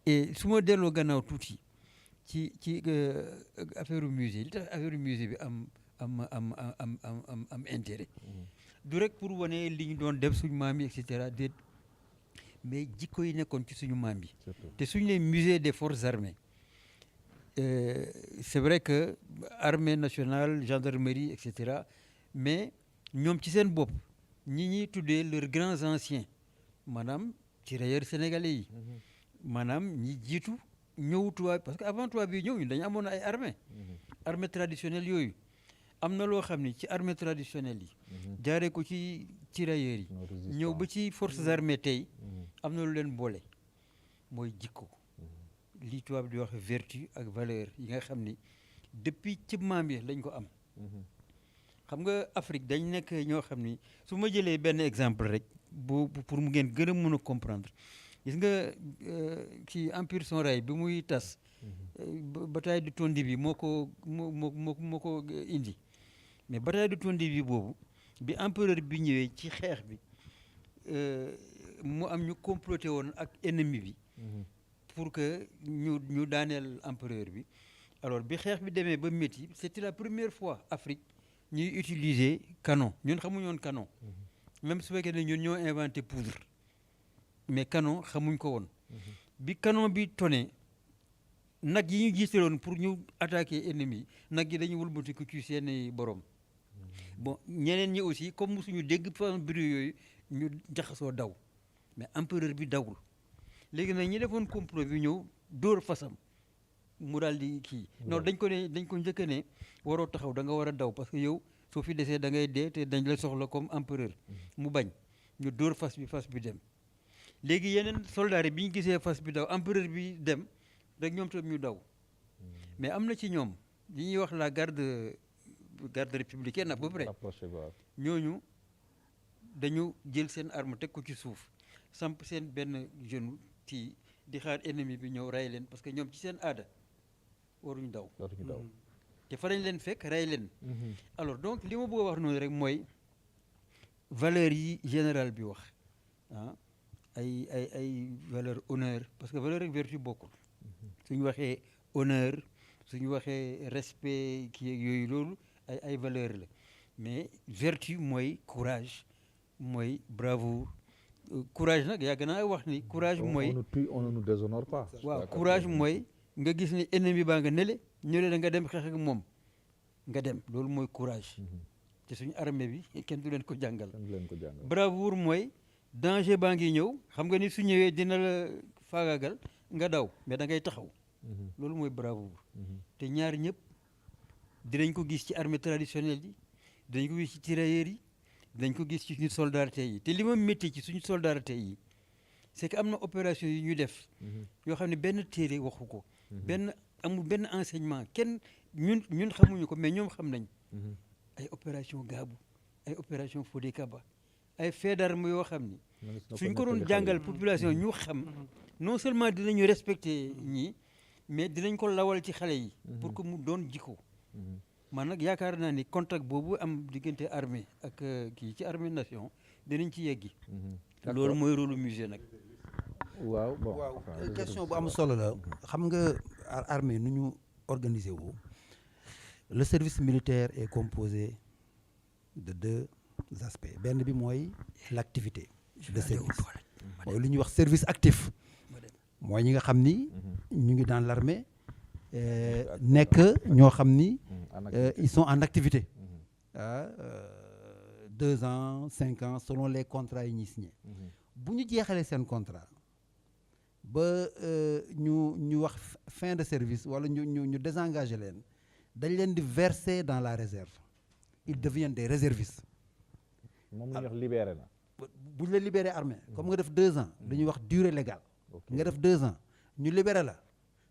et su ma delloo gannaaw tuuti ci affaire musée li tax affaire musée bi am intérêt du rek pour wane li ñu doon def suñu maam yi et cetera déet mais jikko yi nekkoon ci suñu maam yi te suñu nee musée des forces armées c'est vrai que armée nationale gendarmerie et cetera mais ñoom ci seen bopp ñuy tuddee leurs grands anciens maanaam tirailleurs sénégalais yi maanaam ñi jiitu ñëw tubaab parce que avant tubaab bi ñëw ñu dañu amoon ay armée traditionnelle yooyu am na loo xam ni ci armée traditionnelle yi jaaree ko ci tirailleurs yi ñëw ba ci forces armées tey am na lu leen boole mooy jikko li tubaab di wax vertu ak valeur yi nga xam ni depuis ci maam yi lañ ko am xam nga Afrique dañ nekk ñoo xam ni su ma jëlee benn exemple rek pour mu ngeen gën a mën a comprendre gis nga ci empire Songhai bi muy tas bataille de Tondibi moo ko indi mais bataille de Tondibi boobu bi empereur bi ñëwee ci xeex bi mu am ñu comploté woon ak ennemi bi pour que ñu daaneel empereur bi alors bi xeex bi demee ba métti c'était la première fois Afrique ñuy utiliser canon ñun xamuñu woon canon même su fekkee ne ñun ñoo inventé poudre mais canon xamuñ ko woon bi canon bi tonné nag yi ñu jiitaloon pour ñu attaquer ennemi nag yi dañu wëlbatiku ci seeni borom bon ñeneen ñi aussi comme musuñu dégg façon bruit yooyu ñu jaxasoo daw mais empereur bi dawul léegi nag ñi defoon complot bi ñëw dóor fasam mu daal di kii non dañ ko njëkk ne waroo taxaw da nga war a daw parce que yow soo fi desee da ngay dee te dañ la soxla comme empereur mu bañ ñu dóor fas bi dem léegi yeneen soldats yi bi ñu gisee fas bi daw empereur bi dem rek ñoom tam ñu daw mais am na ci ñoom li ñuy wax la garde républicaine à peu près ñooñu dañu jël seen arme teg ko ci suuf samp seen benn genou ci di xaar ennemi bi ñëw rey leen parce que ñoom ci seen aada waruñu daw te fa lañ leen fekk rey leen alors donc li ma bëgg a wax noonu rek mooy valeurs yi général bi wax ay valeur honneur parce que valeur ak vertu bokkul suñu waxee honneur suñu waxee respect kii yooyu loolu ay valeur la mais vertu mooy courage mooy bravoure courage nag yàgg naa wax ni courage mooy on ne nous déshonore pas waaw courage mooy nga gis ni ennemi baa nga nele ñële da nga dem xeex ak moom nga dem loolu mooy courage te suñu armée bi kenn du leen ko jàngal bravoure mooy danger baa ngi ñëw xam nga ni su ñëwee dina la faagaagal nga daw mais da ngay taxaw loolu mooy bravoure te ñaar ñëpp dinañ ko gis ci armée traditionnelle yi dinañ ko gis ci tirailleurs yi dinañ ko gis ci suñu solidarité yi te li ma métti ci suñu solidarité yi c'est que am na opération yi ñu def yoo xam ne benn téere waxu ko amul benn enseignement kenn ñun xamuñu ko mais ñoom xam nañ ay opération Gaabu ay opération Fodé Kaba ay faits d'armes yoo xam ni suñ ko doon jàngal population ñu xam non seulement dinañu respecter ñii mais dinañ ko lawal ci xale yi pour que mu doon jikko man nag yaakaar naa ni contact boobu am diggante armée ak kii ci armée nation dinañ ci yeggi loolu mooy rôle musée nag waaw bon question bu am solo la xam nga armée nu ñu organiser wu le service militaire est composé de deux aspects benn bi mooy l'activité de service mooy lu ñuy wax service actif mooy ñi nga xam ni ñu ngi dans l'armée nekk ñoo xam ni ils sont en activité 2 ans 5 ans selon les contrats yi ñuy signé bu ñu jeexalee seen contrat ba ñu wax fin de service wala ñu désengager leen dañ leen di verser dans la réserve ils deviennent des réservistes moom la ñuy wax libéré na bu ñu la libéré armée comme nga def 2 ans dañuy wax durée légale nga def 2 ans ñu libéré la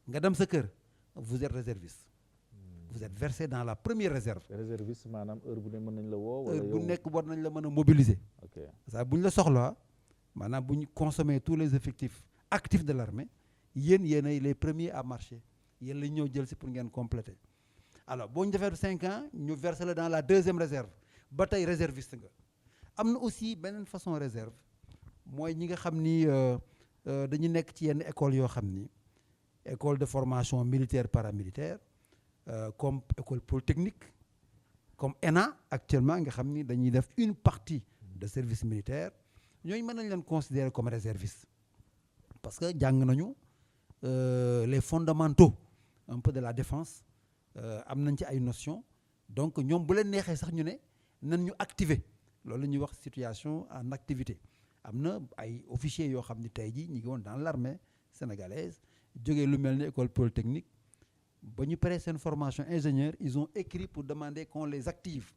nga dem sa kër vous êtes réserviste vous êtes versé dans la première réserve. réserviste maanaam heure bu ne mën nañ la woo. wala heure bu yow nekk war nañ la mën a mobiliser. ok ça bu ñu la soxlaa maanaam bu ñu consommer tous les effectifs actifs de l'armée yéenay les premiers à marcher yéen la ñëw jël si pour ngeen compléter. alors boo ñu defee 5 ans ñu verser la dans la deuxième réserve ba tey réserviste nga. am na aussi beneen façon réserve mooy ñi nga xam ni dañu nekk ci yenn école yoo xam ni école de formation militaire paramilitaire comme école polytechnique comme ENA actuellement nga xam ni dañuy def une partie de service militaire ñooñu mën nañ leen considérer comme réserviste parce que jàng nañu les fondamentaux un peu de la défense am nañ ci ay notions donc ñoom bu leen neexee sax ñu ne nan ñu activer loolu la ñuy wax situation en activité am na ay officiers yoo xam ni tey jii ñu ngi woon dans l'armée sénégalaise jógee lu mel ni école polytechnique ba ñu paree seen formation ingénieur ils ont écrit pour demander qu'on les active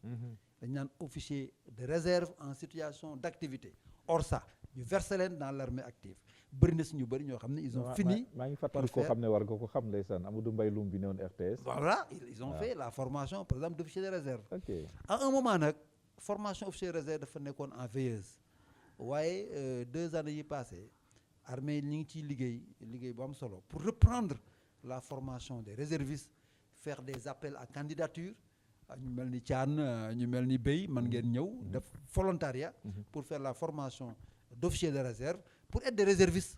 dañ naan officier de réserve en situation d'activité ORSA ñu verser leen dans l'armée active bëri na si ñu bëri ñoo xam ne ils ont fini maa ngi fàttali koo xam ne war nga ko xam ndeysaan Amadou Mbaye Loum bi ne woon RTS. voilà ils ont fait la formation par exemple d'officier de réserve. ok à un moment nag formation officier de réserve dafa nekkoon en veilleuse waaye 2 années yi passé armée ñi ngi ciy liggéey bu am solo pour reprendre la formation des réservistes faire des appels à candidature ñu mel ni Thiane ñu mel ni Bey man ngeen ñëw def volontariat pour faire la formation d'officier de réserve pour être des réservistes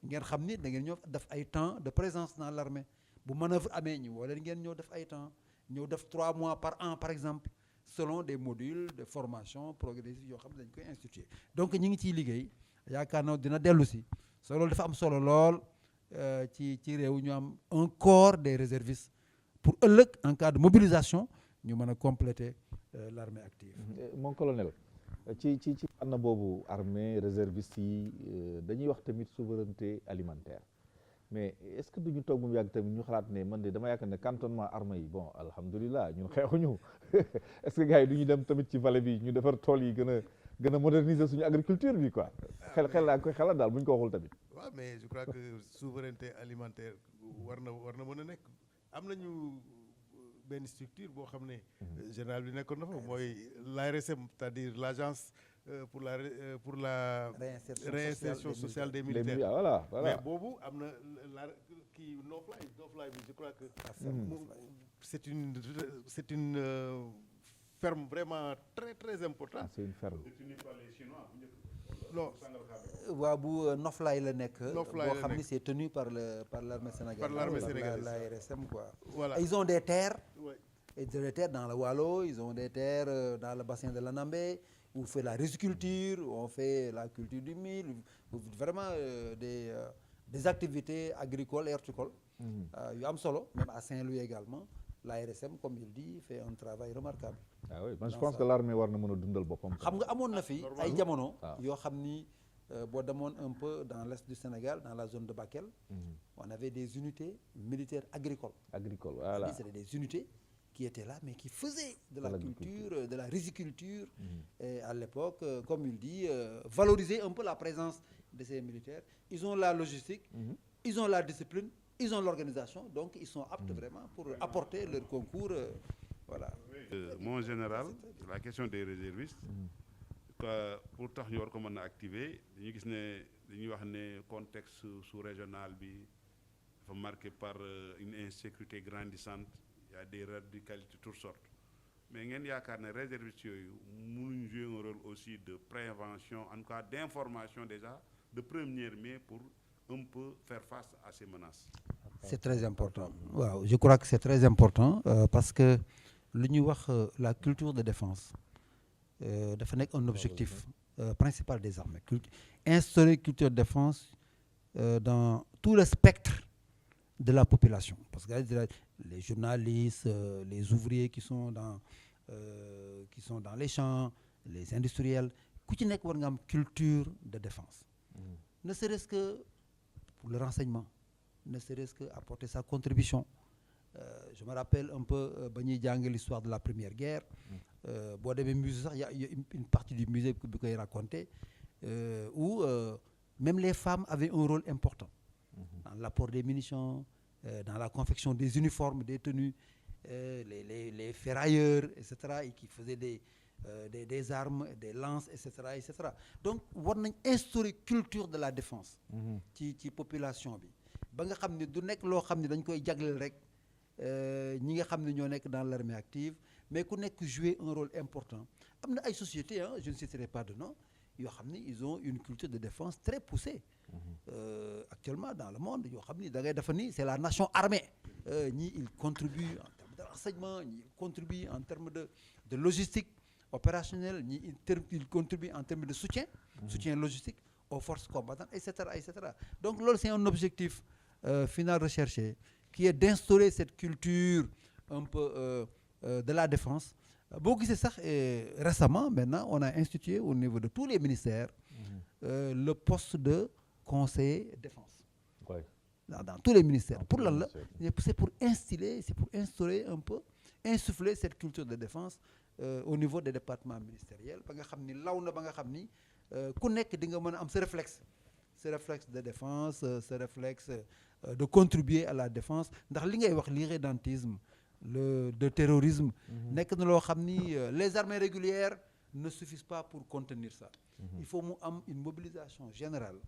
ngeen xam ni da ngeen ñëw def ay temps de présence dans l'armée bu manœuvre amee ñu wala ngeen ñëw def ay temps ñëw def 3 mois par an par exemple selon des modules de formation progressive yoo xam ne dañ koy instituer donc ñi ngi ciy liggéey yaakaar naa dina dellu si so loolu dafa am solo lool ci réew ñu am un corps des réservistes pour ëllëg en cas de mobilisation ñu mën a compléter l'armée active. mon colonel ci fànn boobu armée réservistes yi dañuy wax tamit souveraineté alimentaire mais est-ce que duñu toog mu yàgg tamit ñu xalaat ne man de dama yaakaar ne cantonnement armée yi bon alhamdulilah ñun xeexuñu est-ce que gars yi duñu dem tamit ci vallée bi ñu defar tool yi gën a moderniser suñu agriculture bi quoi xel laa koy xalaat daal bu ñu ko waxul tamit. waaw mais je crois que souveraineté alimentaire war na mën a nekk am nañu benn structure boo xam ne général bi nekkoon na fa mooy l'ARSM c'est-à-dire l'agence pour la réinsertion sociale des militaires. voilà mais boobu am na la kii no-fly bi je crois que c'est une ferme vraiment très très importante. c'est une ferme. non waaw bu Noflaay la nekk. Noflaay boo xam ni c'est tenu par l'armée sénégalaise. Par l'armée sénégalaise. la RSM quoi. Voilà. Ils ont des terres. Ouais. Ils ont des terres dans le Waalo, ils ont des terres dans le bassin de l'Anambé, où on fait la riziculture, où on fait la culture du mil, vraiment des activités agricoles et horticoles. yu am solo, même à Saint-Louis également. La RSM, comme il dit, fait un travail remarquable. ah oui man je pense que l'armée war na mën a dundal boppam. xam nga amoon na fi ay jamono. yoo xam ni boo demoon un peu dans l'est du Sénégal dans la zone de Bakel. on avait des unités militaires agricoles. Voilà. C'était des unités qui étaient là mais qui faisaient de la culture, de la riziculture. Et à l'époque, comme il dit, valoriser un peu la présence de ces militaires. Ils ont la logistique, ils ont la discipline, ils ont l'organisation, donc ils sont aptes vraiment pour apporter leur concours. Voilà. Mon général, la question des réservistes, pour tax ñu war ko mën a activer dañuy gis ne dañuy wax ne contexte sous-régional bi dafa marqué par une insécurité grandissante, il y a des radicalités de toutes sortes. Mais ngeen yaakaar ne réservistes yooyu mënuñ jouer un rôle aussi de prévention, en tout cas d'information déjà, de première main pour un peu faire face à ces menaces. C'est très important. Waaw, je crois que c'est très important parce que lu ñuy wax la culture de défense dafa nekk un objectif principal des armées. Instaurer culture de défense dans tout le spectre de la population. Parce que les journalistes, les ouvriers qui sont dans les champs, les industriels, ku ci nekk war nga am culture de défense. Ne serait-ce que pour le renseignement, ne serait-ce que apporter sa contribution. Je me rappelle un peu ba ñuy jàng l'histoire de la première guerre. Boo demee musée sax y a une partie du musée bi koy raconter où même les femmes avaient un rôle important dans l'apport des munitions, dans la confection des uniformes, des tenues. les ferrailleurs, etc., et qui faisaient des armes, des lances, etc., etc. Donc war nañ instaurer culture de la défense ci population bi ba nga xam ne du nekk loo xam ne dañ koy jagleel rek ñi nga xam ne ñoo nekk dans l'armée active, mais ku nekk jouer un rôle important. Am na ay sociétés, je ne citerai pas de nom, yoo xam ne ils ont une culture de défense très poussée. Actuellement dans le monde yoo xam ni da ngay defa ni c'est la nation armée. Ñii ils contribuent en termes de renseignement, ñii ils contribuent en termes de logistique opérationnelle, ñii ils contribuent en termes de soutien logistique aux forces combattantes, etc., etc. Donc loolu c'est un objectif final recherché qui est d'instaurer cette culture un peu de la défense. Boo gisee sax récemment maintenant on a institué au niveau de tous les ministères le poste de conseiller défense. Ouais. Dans tous les ministères. Pour lan la c'est pour instaurer un peu, insuffler cette culture de défense au niveau des départements ministériels ba nga xam ni law na ba nga xam ni ku nekk di nga mën a am ce réflexe de défense, ce réflexe de contribuer à la défense ndax li ngay wax l'irrédentisme, de terrorisme nekk na loo xam ni les armées régulières ne suffisent pas pour contenir ça. Il faut mu am une mobilisation générale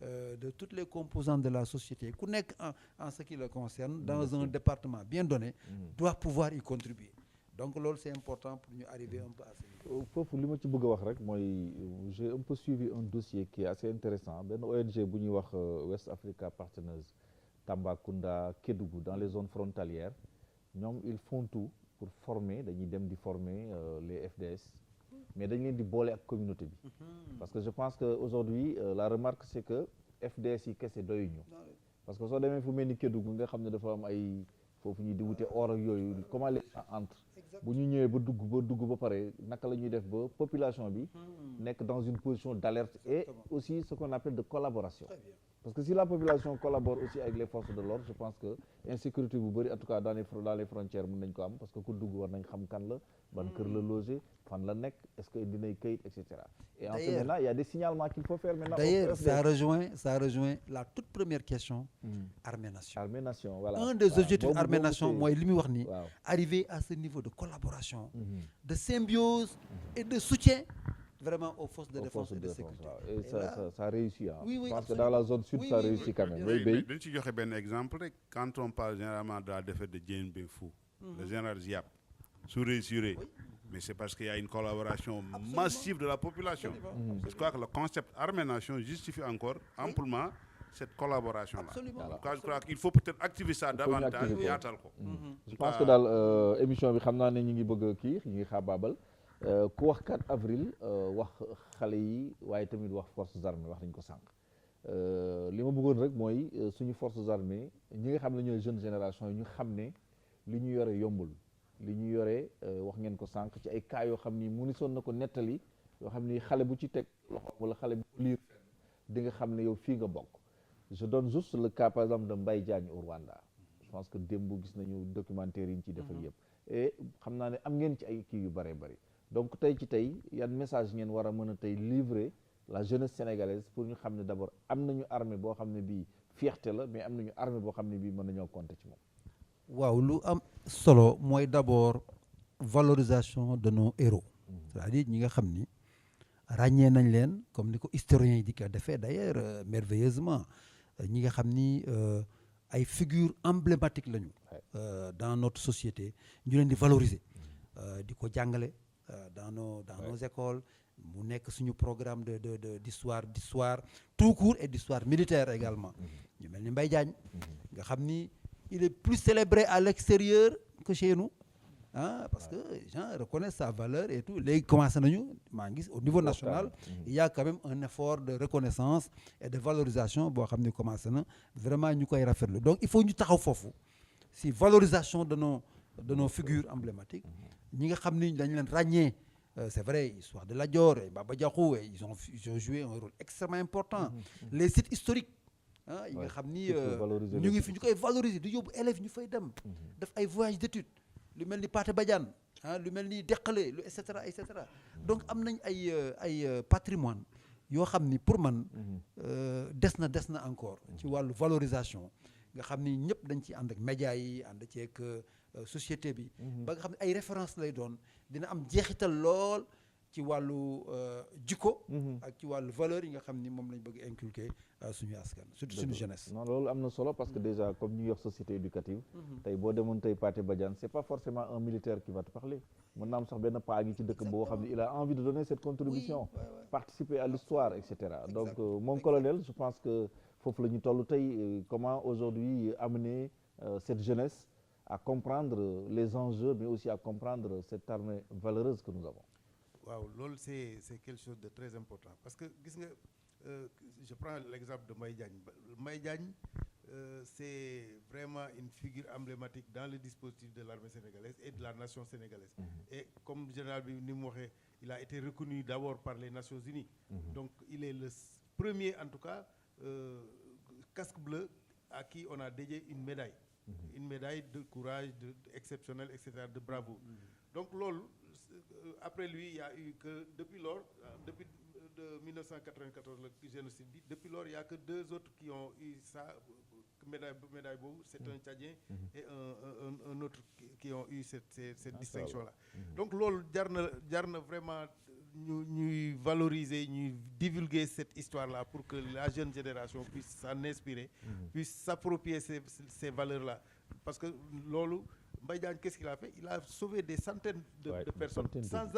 de toutes les composantes de la société ku nekk en ce qui le concerne dans un département bien donné doit pouvoir y contribuer. Donc loolu c'est important pour ñu arriver un peu à ce niveau. Foofu li ma ci bëgg a wax rek mooy j'ai un peu suivi un dossier qui est assez intéressant benn ONG bu ñuy wax West Africa Partners, Tambacounda, Kédougou, dans les zones frontalières ñoom ils font tout pour former, dañuy dem di former les FDS, mais dañ leen di boole ak communauté bi parce que je pense que aujourd'hui la remarque c'est que FDS yi kese doyuñu parce que soo demee fu mel ni Kédougou nga xam ne dafa am ay foofu ñuy di wute or ak yooyu comment les entre bu ñu ñëwee ba dugg ba pare naka la ñuy def ba population bi nekk dans une position d'alerte et aussi ce qu'on appelle de collaboration. Parce que si la population collabore aussi avec les forces de l'ordre, je pense que insécurité bu bëri en tout cas dans les frontières mën nañ ko am parce que ku dugg war nañ xam kan la ban kër la logé fan la nekk est-ce que dinay kayit et cetera. Et en ce moment il y a des signalements qu'il faut faire maintenant. D'ailleurs ça rejoint la toute première question. Armée nation. Armée nation voilà. Un des objectifs Armée nation mooy li muy wax ni arriver à ce niveau de collaboration, de symbiose et de soutien vraiment aux forces de défense et de sécurité. Et ça réussit. Oui, je pense que dans la zone sud, ça réussit quand même. Oui, dañ ci joxe benn exemple rek quand on parle généralement de la défaite de Dien Bien Phu, le général Ziap, su réussir, mais c'est parce qu'il y a une collaboration massive de la population. Je crois que le concept armée-nation justifie encore amplement cette collaboration-là. Je crois qu'il faut peut-être activer ça davantage yaatal ko. Je pense que daal émission bi xam naa ne ñu ngi bëgg kii ñu ngi xaabaabal. Ku wax 4 avril wax xale yi waaye tamit wax forces armées wax nañ ko sànq li ma bëggoon rek mooy suñu forces armées ñi nga xam ne ñooy jeune génération yi ñu xam ne li ñu yore yombul li ñu yore wax ngeen ko sànq ci ay cas yoo xam ni mu ni soon na ko nettali yoo xam ni xale bu ci teg loxo wala xale bu liir di nga xam ne yow fii nga bokk. Je donne juste le cas par exemple de Mbaye Diagne au Rwanda. Je pense que démb gis nañu documentaire yi ñu ciy def ak yëpp et xam naa ne am ngeen ci ay kii yu bëree bëri. Donc tey ci tey yan message ngeen war a mën a tey livrer la jeunesse sénégalaise pour ñu xam ne d'abord am nañu armée boo xam ne bii fierté la mais am nañu armée boo xam ne bii mën nañoo compter ci moom. Waaw lu am solo mooy d'abord valorisation de nos héros. C'est-à-dire ñi nga xam ni ràññee nañ leen comme ni ko historiens yi di ko defee d'ailleurs merveilleusement ñi nga xam ni ay figures emblématiques lañu dans notre société ñu leen di valoriser di ko jàngale. Dans nos écoles mu nekk suñu programme d'histoire tout court et d'histoire militaire également ñu mel ni Mbaye Diagne nga xam ni il est plus célébré à l'extérieur que chez nous parce que les gens reconnaissent sa valeur et tout léegi commencé nañu maa ngi gis au niveau national il y a quand même un effort de reconnaissance et de valorisation boo xam ni commencé na vraiment ñu koy rafetlu donc il faut ñu taxaw foofu si valorisation de nos figures emblématiques ñi nga xam ni dañ leen ràññee c'est vrai histoire de Lat Dior et Baba Diakhou et ils ont joué un rôle extrêmement important les sites historiques yi nga xam ni ñu ngi fi ñu koy valoriser di yóbbu élèves ñu fay dem def ay voyages d'études lu mel ni Pathé Badiane lu mel ni Deqalé lu et cetera donc am nañ ay patrimoine yoo xam ni pour man des na encore ci wàllu valorisation nga xam ni ñëpp dañ ci ànd ak médias yi ànd ceeg société bi. ba nga xam ne ay référence lay doon dina am jeexital lool ci wàllu jikko. ak ci wàllu valeur yi nga xam ni moom lañ bëgg inculquer suñu askan surtout suñu jeunesse. non loolu am na solo parce que déjà comme ñu wax société éducative. tey boo demoon tey Pathé Badiane c'est pas forcément un militaire qui va te parler mën naa am sax benn paa ngi ci dëkk boo xam ne il a envie de donner cette contribution. participer à l'histoire et cetera donc mon colonel je pense que foofu la ñu toll tey comment aujourd'hui amener cette jeunesse à comprendre les enjeux mais aussi à comprendre cette armée valeureuse que nous avons. waaw loolu c'est quelque chose de très important parce que gis nga je prends l'exemple de Mbaye Diagne Mbaye Diagne c'est vraiment une figure emblématique dans le dispositif de l'armée sénégalaise et de la nation sénégalaise. Et comme général bi ni mu waxee il a été reconnu d'abord par les Nations Unies. Donc il est le premier en tout cas casque bleu à qui on a dédié une médaille. Une médaille de courage, de exceptionnel, etc., de bravoure. Donc loolu après lui il y a eu que depuis lors depuis de 1994 le génocide bi depuis lors il y a que 2 autres qui ont eu ça médaille boobu c'est un Tchadien et un autre qui ont eu cette distinction là. Donc loolu jar na vraiment ñuy valoriser ñuy divulguer cette histoire là pour que la jeune génération puisse s'en inspirer, puisse s'approprier ces valeurs là parce que loolu Mbaye Diagne qu'est-ce qu'il a fait? Il a sauvé des centaines de personnes sans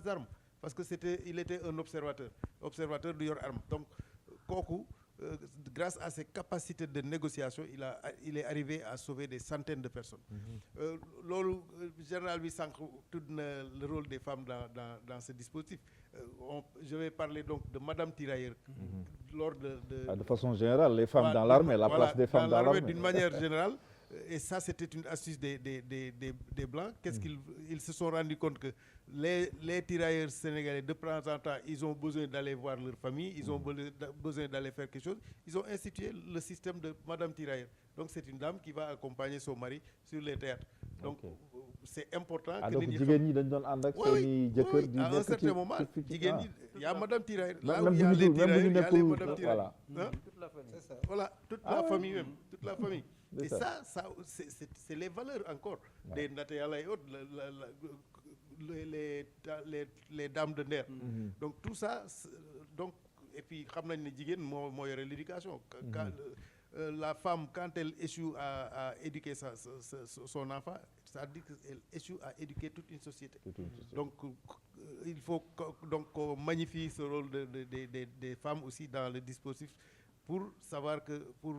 armes parce que il était un observateur du yor arme. Donc kooku grâce à ses capacités de négociation il est arrivé à sauver des centaines de personnes. Loolu général bi sànq tudd na le rôle des femmes dans ce dispositif. Je vais parler donc de Madame Tirailleur. Lors de façon générale les femmes dans l'armée, la place des femmes dans l'armée d'une manière générale. Et ça c'était une astuce des blancs. Qu'est-ce qu'ils se sont rendus compte que les tirailleurs sénégalais de temps en temps ils ont besoin d'aller voir leur famille, ils ont besoin d'aller faire quelque chose. Ils ont institué le système de Madame Tirailleur. Donc c'est une dame qui va accompagner son mari sur les théâtres. Donc c'est important que donc jigéen ñi dañ doon ànd ak seeni jëkkër di à un certain moment jigéen ñi il y a Madame Tirailleur. Là où il y a les tirailleurs, il y a les Madame Tirailleur. Toute la famille. C'est ça. Voilà, toute la famille même, toute la famille. Et ça c'est les valeurs encore des Ndate Yàlla et autres les dames de Nder. Donc tout ça donc et puis xam nañ ne jigéen moo yore l'éducation. La femme quand elle échoue à éduquer son enfant, ça veut dire qu'elle échoue à éduquer toute une société. Donc il faut donc qu'on magnifie ce rôle des femmes aussi dans le dispositif pour savoir que pour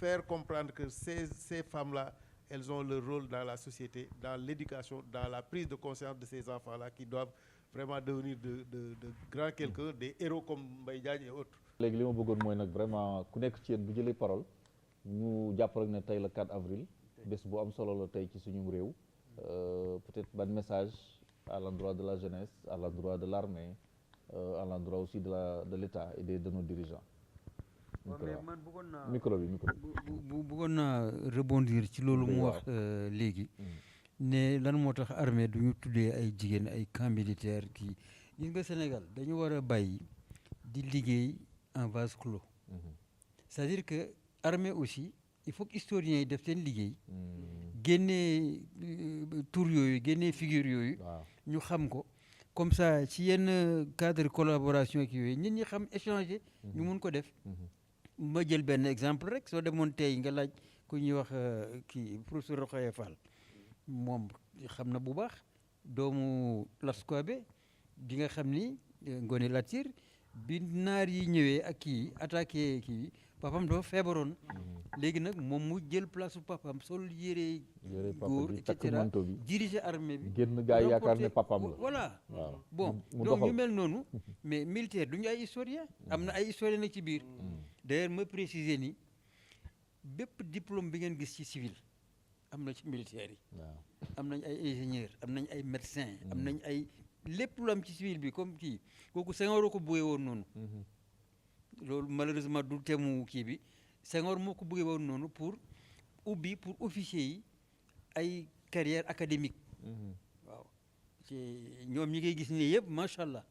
faire comprendre que ces femmes-là, elles ont leur rôle dans la société, dans l'éducation, dans la prise de conscience de ces enfants-là qui doivent vraiment devenir de grands quelqu'un, des héros comme Mbaye Diagne et autres. léegi li ma bëggoon mooy nag vraiment ku nekk ci yéen bu jëlee parole ñu jàpp rek ne tey le 4 avril bés bu am solo la tey ci suñu réew peut-être ban message à l'endroit de la jeunesse, à l'endroit de l'armée, à l'endroit aussi de l'État et de nos dirigeants. man bëggoon naa micro bi bëggoon naa rebondir ci loolu mu wax léegi ne lan moo tax armée du ñu tuddee ay jigéen ay camp militaire kii gis nga Sénégal dañu war a bàyyi di liggéey en vase clos. C'est-à-dire que armée aussi il faut que historiens yi def seen liggéey génnee tur yooyu génnee figure yooyu ñu xam ko comme ça ci yenn cadre collaboration ak yooyu nit ñi xam échanger ñu mun ko def. ma jël benn exemple rek soo demoon tey nga laaj ku ñuy wax kii professeur Rokhaya Fall moom xam na bu baax doomu Lascouabe bi nga xam ni Ngoné Latyr bi naar yi ñëwee ak kii attaqué kii papam dafa feebaroon léegi nag moom mu jël place su papam sol yére góor et cetera diriger armée bi génn gaa yi yaakaar ne papam la voilà bon donc ñu mel noonu mais militaire du ñu ay historien am na ay historien nag ci biir d'ailleurs ma préciser ni bépp diplôme bi ngeen gis ci civil am na ci militaire yi am nañ ay ingénieur am nañ ay médecin am nañ ay lépp lu am ci civil bi comme kii kooku Senghor ko bëggee woon noonu loolu malheureusement du temu kii bi Senghor moo ko bëggee woon noonu pour ubbi pour officier yi ay carrière académique waaw ñoom ñi ngay gis nii yëpp macha allah.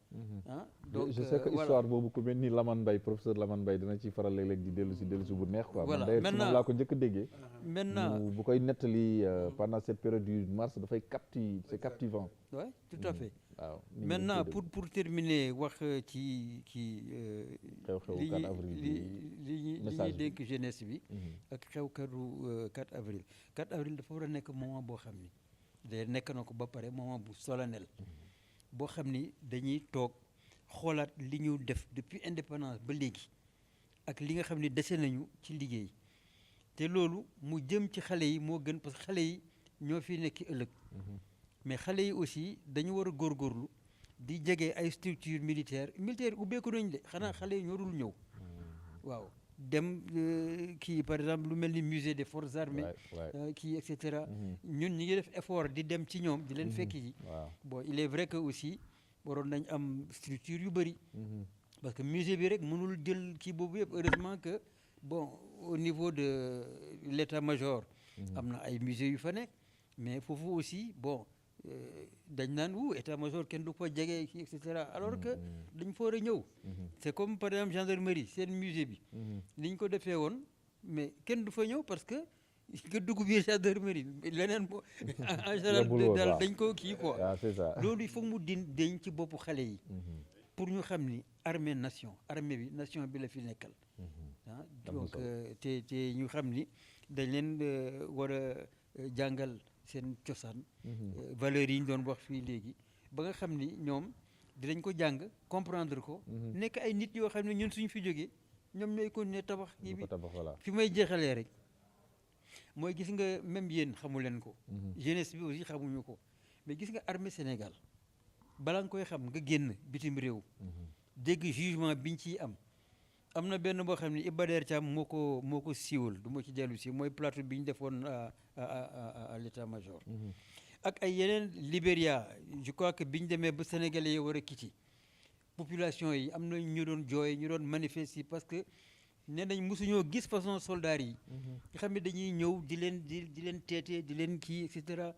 donc je sais que histoire boobu ku mel ni Lamane Mbaye professeur Lamane Mbaye dina ci faral léeg-léeg di dellu si bu neex quoi. voilà man d'ailleurs laa ko njëkk a déggee. maintenant bu koy nettali pendant cette période du mars dafay c'est captivant. oui tout à fait. waaw maintenant pour terminer wax ci xew-xew 4 avril li ñuy dénk jeunesse bi. ak xew-xewu 4 avril. 4 avril dafa war a nekk moment boo xam ni de nekk na ko ba pare moment bu solennel boo xam ni dañuy toog xoolaat li ñu def depuis indépendance ba léegi ak li nga xam ni dese nañu ci liggéey te loolu mu jëm ci xale yi moo gën parce que xale yi ñoo fi nekk ëllëg. mais xale yi aussi dañu war a góorgóorlu di jege ay structure militaire ubbeeku nañ de xanaa xale yi ñoo dul ñëw waaw dem kii par exemple lu mel ni musée des forces armées kii et cetera ñun ñi ngi def effort di dem ci ñoom di leen fekk yi bon il est vrai que aussi waroon nañ am structure yu bëri parce que musée bi rek mënul jël kii boobu yëpp heureusement que bon au niveau de l'état-major am na ay musées yu fa nekk mais foofu aussi bon dañ naan état-major kenn du ko jege kii et cetera alors que dañ fa war a ñëw c'est comme par exemple gendarmerie seen musée bi ni ñu ko defee woon mais kenn du fa ñëw parce que nga dugg biir gendarmerie leneen bo en général daal dañ ko kii quoi loolu il faut mu deñ ci boppu xale yi pour ñu xam ni armée bi nation bi la fi nekkal donc te ñu xam ni dañ leen war a jàngal seen cosaan valeurs yi ñu doon wax fii léegi ba nga xam ni ñoom dinañ ko jàng comprendre ko nekk ay nit yoo xam ne ñun suñu fi jógee ñoom ñooy continuer tabax kii bi fi may jeexalee rek mooy gis nga même yéen xamu leen ko jeunesse bi aussi xamuñu ko mais gis nga armée Sénégal balaa nga koy xam nga génn bitim réew dégg jugement biñ ciy am na benn boo xam ne Iba Der Thiam moo ko siiwal du ma ci dellu si mooy plateau bi ñu defoon à l'état-major ak ay yeneen Libéria je crois que bi ñu demee ba Sénégalais yi war a quitté population yi am na ñu doon jooy ñu doon manifester parce que nee nañ mosuñoo gis façon soldats yi nga xam ne dañuy ñëw di leen teete di leen kii et cetera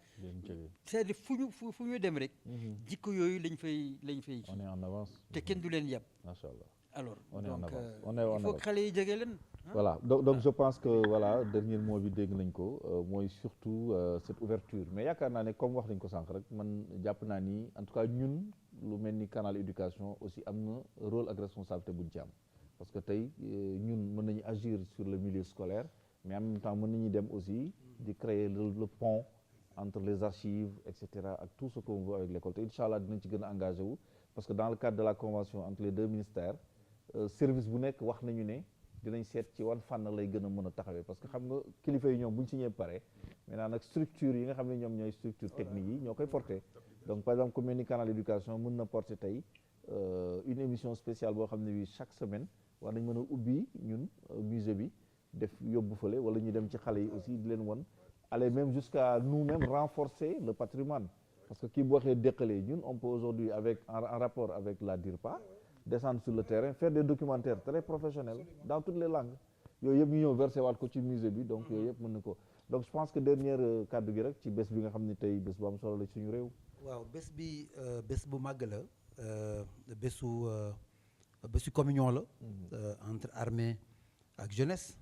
c'est-à-dire fu ñu dem rek jikko yooyu lañ fay kii on est en avance te kenn du leen yàpp macha allah alors on est en donc avance il faut que xale yi jege leen voilà donc je pense que voilà dernier mot bi dégg nañ ko mooy surtout cette ouverture mais yaakaar naa ne comme wax nañ ko sànq rek man jàpp naa ni en tout cas ñun lu mel ni canal éducation aussi am na rôle ak responsabilité buñ ci am parce que tey ñun mën nañu agir sur le milieu scolaire mais en même temps mën nañu dem aussi di créer le pont entre les archives et cetera ak tout ce qu'on veut avec l'école te incha allah dinañ ci gën a engagé wu parce que dans le cadre de la convention entre les deux ministères service bu nekk wax nañu ne dinañ seet ci wan fànn lay gën a mën a taxawee parce que xam nga kilifa yi ñoom bu ñu signé pare maintenant nag structure yi nga xam ne ñoom ñooy structure technique yi ñoo koy porté donc par exemple ku mel ni canal éducation mën na porté tey une émission spéciale boo xam ne bi chaque semaine war nañ mën a ubbi ñun musée bi def yóbbu fële wala ñu dem ci xale yi aussi di leen won aller même jusqu'à nous-mêmes renforcer le patrimoine parce que kii bu waxee déqalee ñun on peut aujourd'hui avec en rapport avec la DIRPA descendre sur le terrain faire des documentaires très professionnels dans toutes les langues yooyu yëpp ñu ñëw versé waat ko ci musée bi donc yooyu yëpp mën na ko donc je pense que dernière kàddu gi rek ci bés bi nga xam ne tey bés bu am solo la suñu réew. waaw bés bi bés bu màgg la bésu communion la entre armée ak jeunesse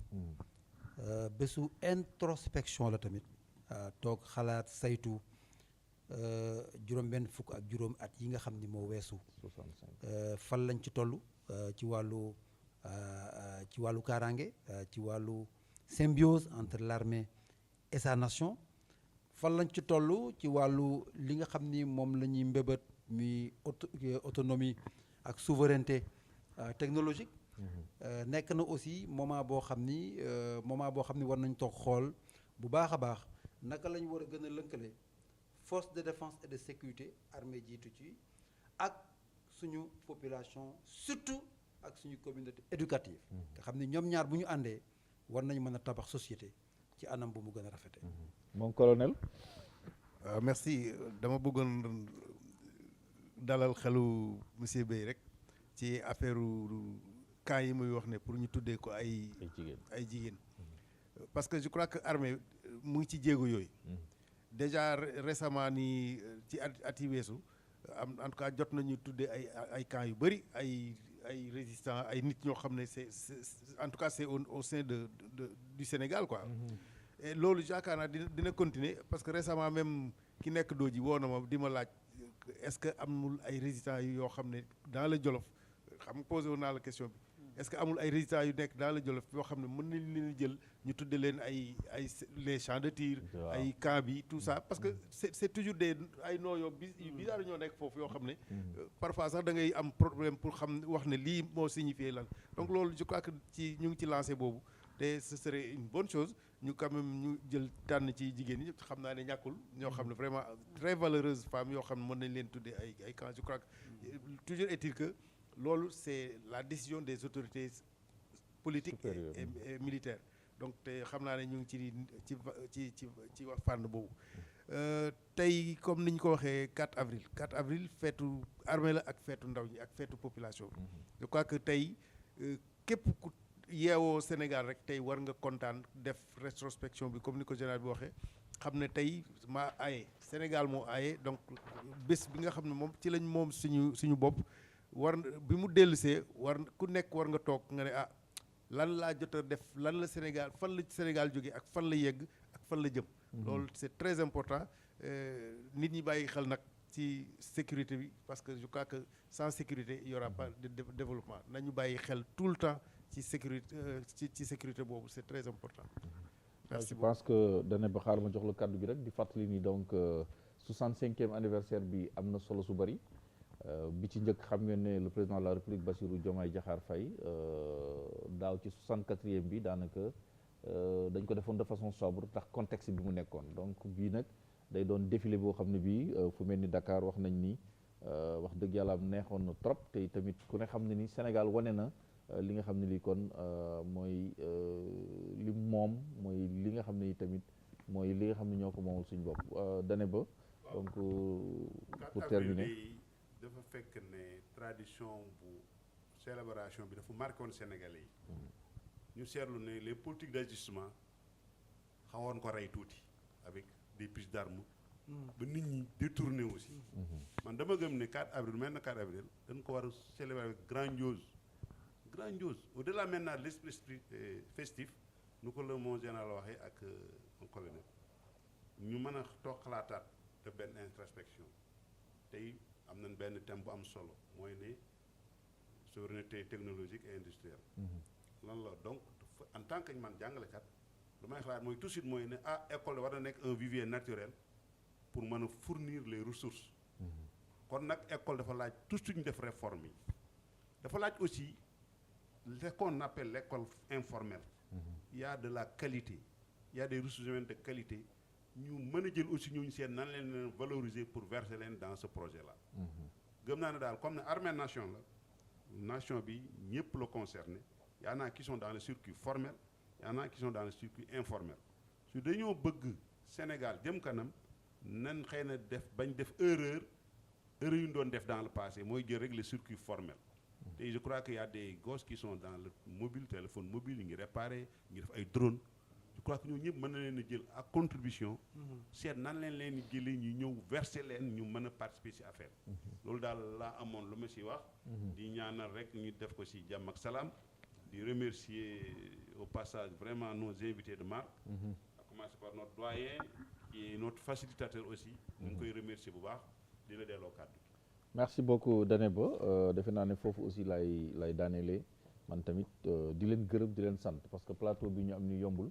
bésu introspection la tamit toog xalaat saytu juróom-benn fukk ak juróom at yi nga xam ni moo weesu fan lañ ci toll ci wàllu kaaraange ci wàllu symbiose entre l'armée et sa nation fan lañ ci toll ci wàllu li nga xam ni moom la ñuy mbébét muy autonomie ak souveraineté technologique nekk na aussi moment boo xam ni war nañ toog xool bu baax a baax naka lañ war a gën a lënkale force de défense et de sécurité armée jiitu ci ak suñu population surtout ak suñu communauté éducative nga xam ni ñoom ñaar bu ñu àndee war nañ mën a tabax société ci anam bu mu gën a rafete mon colonel merci dama bëggoon dalal xelu monsieur Beye rek ci affaire cas yi muy wax ne pour ñu tuddee ko ay jigéen parce que je crois que armée mu ngi ci jéego yooyu déjà récemment nii ci at yi weesu en tout cas jot nañu tuddee ay camps yu bëri ay résistants ay nit ñoo xam ne c'est en tout cas c'est au sein du Sénégal quoi. Et loolu yaakaar naa dina continuer parce que récemment même ki nekk Dooji woo na ma di ma laaj est-ce que amul ay résistants yoo xam ne dans le Jolof xam nga posé woon naa la question bi est-ce que amul ay résistants yu nekk dans le Jolof yoo xam ne mën nañ leen jël ñu tudde leen ay les champs de tir ay camps bi tout ça parce que c'est toujours ay noo yoo bizarre ñoo nekk foofu yoo xam ne parfois sax da ngay am problème pour xam wax ne lii moo signifié lan donc loolu je crois que ñu ngi ci lancé boobu te ce serait une bonne chose ñu quand même ñu jël tànn ci jigéen ñi xam naa ne ñàkkul ñoo xam ne vraiment très valeureuse femmes yoo xam ne mën nañ leen tuddee ay camps je crois que toujours est-il que loolu c'est la décision des autorités politiques et militaires donc te xam naa ne ñu ngi ci wax fànn boobu tey comme ni ñu ko waxee 4 avril feetu armée la ak feetu ndaw ñi ak feetu population bi je crois que tey képp ku yeewoo Sénégal rek tey war nga kontaan def rétrospection bi comme ni ko général bi waxee xam ne tey maa aaye Sénégal moo aaye donc bés bi nga xam ne moom ci lañ moom suñu bopp bi mu dellusee ku nekk war nga toog nga ne lan laa jot a def lan la Sénégal fan la Sénégal jógee ak fan la yegg ak fan la jëm loolu c'est très important nit ñi bàyyi xel nag ci sécurité bi parce que je crois que sans sécurité il y aura pas de développement nañu bàyyi xel tout le temps ci sécurité boobu c'est très important. Merci beaucoup. Je pense que dana ba xaar ma jox la kàddu gi rek di fàttali ni donc 65e anniversaire bi am na solo su bari bi ci njëkk xam ngeen ne le président de la République Bassirou Diomaye Diakhar Faye daaw ci 64e bi daanaka dañ ko defoon de façon sobre tax contexte bi mu nekkoon donc bii nag day doon défilé boo xam ne bii fu mel ni Dakar wax nañ ni wax dëgg yàlla am neexoon na trop te tamit ku ne xam ne ni Sénégal wane na li nga xam ne lii kon mooy li moom mooy li nga xam ne tamit mooy li nga xam ne ñoo ko moomul suñu bopp dane ba donc pour terminer dafa fekk ne tradition bu célébration bi dafa marqué woon Sénégalais yi ñu seetlu ne les politiques d'ajustement xawoon ko rey tuuti avec des prises d'armes ba nit ñi détourné aussi man dama gëm ne 4 avril mel na 4 avril dañ ko war a célébrer avec grandiose au-delà maintenant de l'esprit festif nu ko la mon général waxee ak mon colonel ñu mën a toog xalaataat de benn introspection tey am nañ benn thème bu am solo mooy ne souveraineté technologique et industrielle lan la donc en tant que man jàngalekat lu may xalaat mooy tout de suite mooy ne école war na nekk un vivier naturel pour mën a fournir les ressources kon nag école dafa laaj tout de suite ñu def réforme yi dafa laaj aussi ce qu'on appelle l'école informelle il y a de la qualité il y a des ressources humaines de qualité ñu mën a jël aussi ñooñu seen nan leen valoriser pour verser leen dans ce projet là gëm naa ne daal comme ne armée nation la nation bi ñëpp la concerné y en a qui sont dans le circuit formel y en a qui sont dans le circuit informel su dañoo bëgg Sénégal jëm kanam nan xëy na bañ def erreur yu ñu doon def dans le passé mooy jël rek le circuit formel te je crois que y a des gosses qui sont dans le mobile téléphone mobile ñu ngi réparé ñu ngi def ay drone je crois que ñoo ñëpp mën na leen a jël ak contribution seet nan leen di jëlee ñu ñëw verser leen ñu mën a participer ci affaire loolu daal laa amoon lu ma ci wax di ñaanal rek ñu def ko ci jàmm ak salaam di remercier au passage vraiment nos invités de marque à commencer par notre doyen qui est notre facilitateur aussi ñu ngi koy remercier bu baax di la delloo kàddu merci beaucoup Dane Ba defe naa ne foofu aussi lay daanelee man tamit di leen gërëm di leen sant parce que plateau bi ñu am ni yombul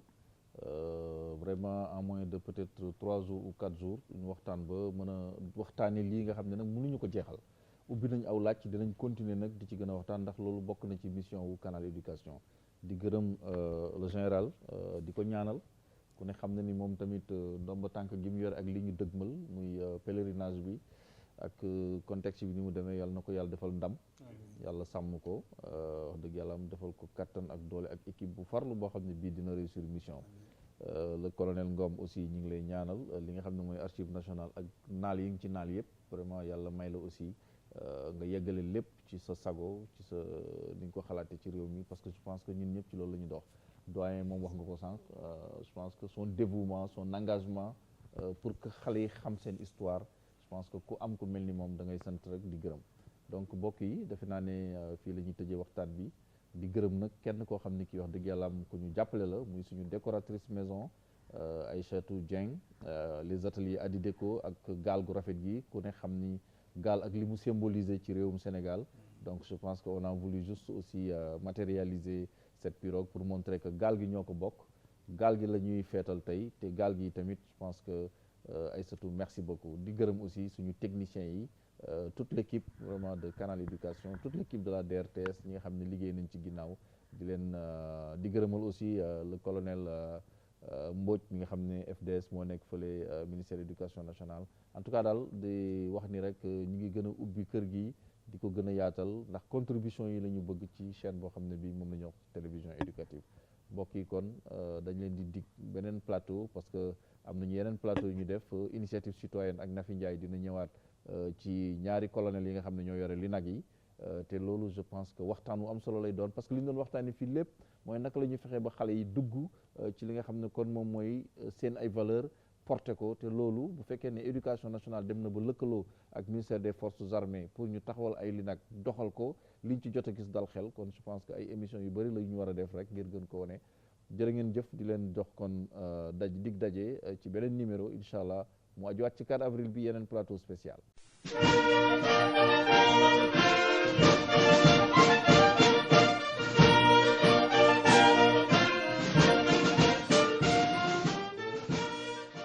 vraiment en moins de peut-être 3 jours ou 4 jours ñu waxtaan ba mën a waxtaane lii nga xam ne nag mënuñu ko jeexal ubbi nañ aw laaj dinañ continuer nag di ci gën a waxtaan ndax loolu bokk na ci mission wu Canal Éducation di gërëm le général di ko ñaanal ku ne xam ne ni moom tamit ndomba tànk gi mu yor ak li ñu dëgmal muy pèlerinage bi ak contexte bi ni mu demee yàlla na ko yàlla defal ndam yàlla sàmm ko wax dëgg yàlla am defal ko kattan ak doole ak équipe bu farlu boo xam ne bii dina réussir mission le colonel Ngom aussi ñu ngi lay ñaanal li nga xam ne mooy archive nationale ak naal yi ngi ci naal yëpp vraiment yàlla may la aussi nga yeggale lépp ci sa sago ci sa ni nga ko xalaatee ci réew mi parce que je pense que ñun ñëpp ci loolu la ñu dox doyen moom wax nga ko sànq je pense que son dévouement son engagement pour que xale yi xam seen histoire je pense que ku am ku mel ni moom da ngay sant rek di gërëm donc mbokk yi defe naa ne fii la ñuy tëjee waxtaan bi di gërëm nag kenn koo xam ni kii wax dëgg yàlla am ku ñu jàppale la muy suñu décoratrice maison Aïchatou Dieng les ateliers Adideco ak gaal gu rafet gi ku ne xam ni gaal ak li mu symboliser ci réewum Sénégal donc je pense que on a voulu juste aussi matérialiser cette pirogue pour montrer que gaal gi ñoo ko bokk gaal gi la ñuy feetal tey te gaal gi tamit je pense que Aïssatou merci beaucoup di gërëm aussi suñu techniciens yi toute l'équipe vraiment de Canal Éducation toute l'équipe de la DRTS ñi nga xam ne liggéey nañ ci ginnaaw di leen di gërëmal aussi le colonel Mbodj mi nga xam ne FDS moo nekk fële ministère éducation nationale en tout cas daal di wax ni rek ñu ngi gën a ubbi kër gi di ko gën a yaatal ndax contribution yi la ñu bëgg ci chaîne boo xam ne bii moom la ñu wax télévision éducative mbokk yi kon dañ leen di dig beneen plateau parce que am nañu yeneen plateau yu ñu def initiative citoyenne ak Nafi Ndiaye dina ñëwaat ci ñaari colonel yi nga xam ne ñoo yore li nag yi te loolu je pense que waxtaan wu am solo lay doon parce que li ñu doon waxtaanee fii lépp mooy naka la ñuy fexee ba xale yi dugg ci li nga xam ne kon moom mooy seen ay valeurs porté ko te loolu bu fekkee ne éducation nationale dem na ba lëkkaloo ak ministère des forces armées pour ñu taxawal ay li nag doxal ko liñ ci jot a gis dal xel kon je pense que ay émissions yu bëri la ñu war a def rek ngir gën ko wane jërë ngeen jëf di leen jox kon dig daje ci beneen numéro incha allah mu ajuwaat ci 4 avril bi yeneen plateau spécial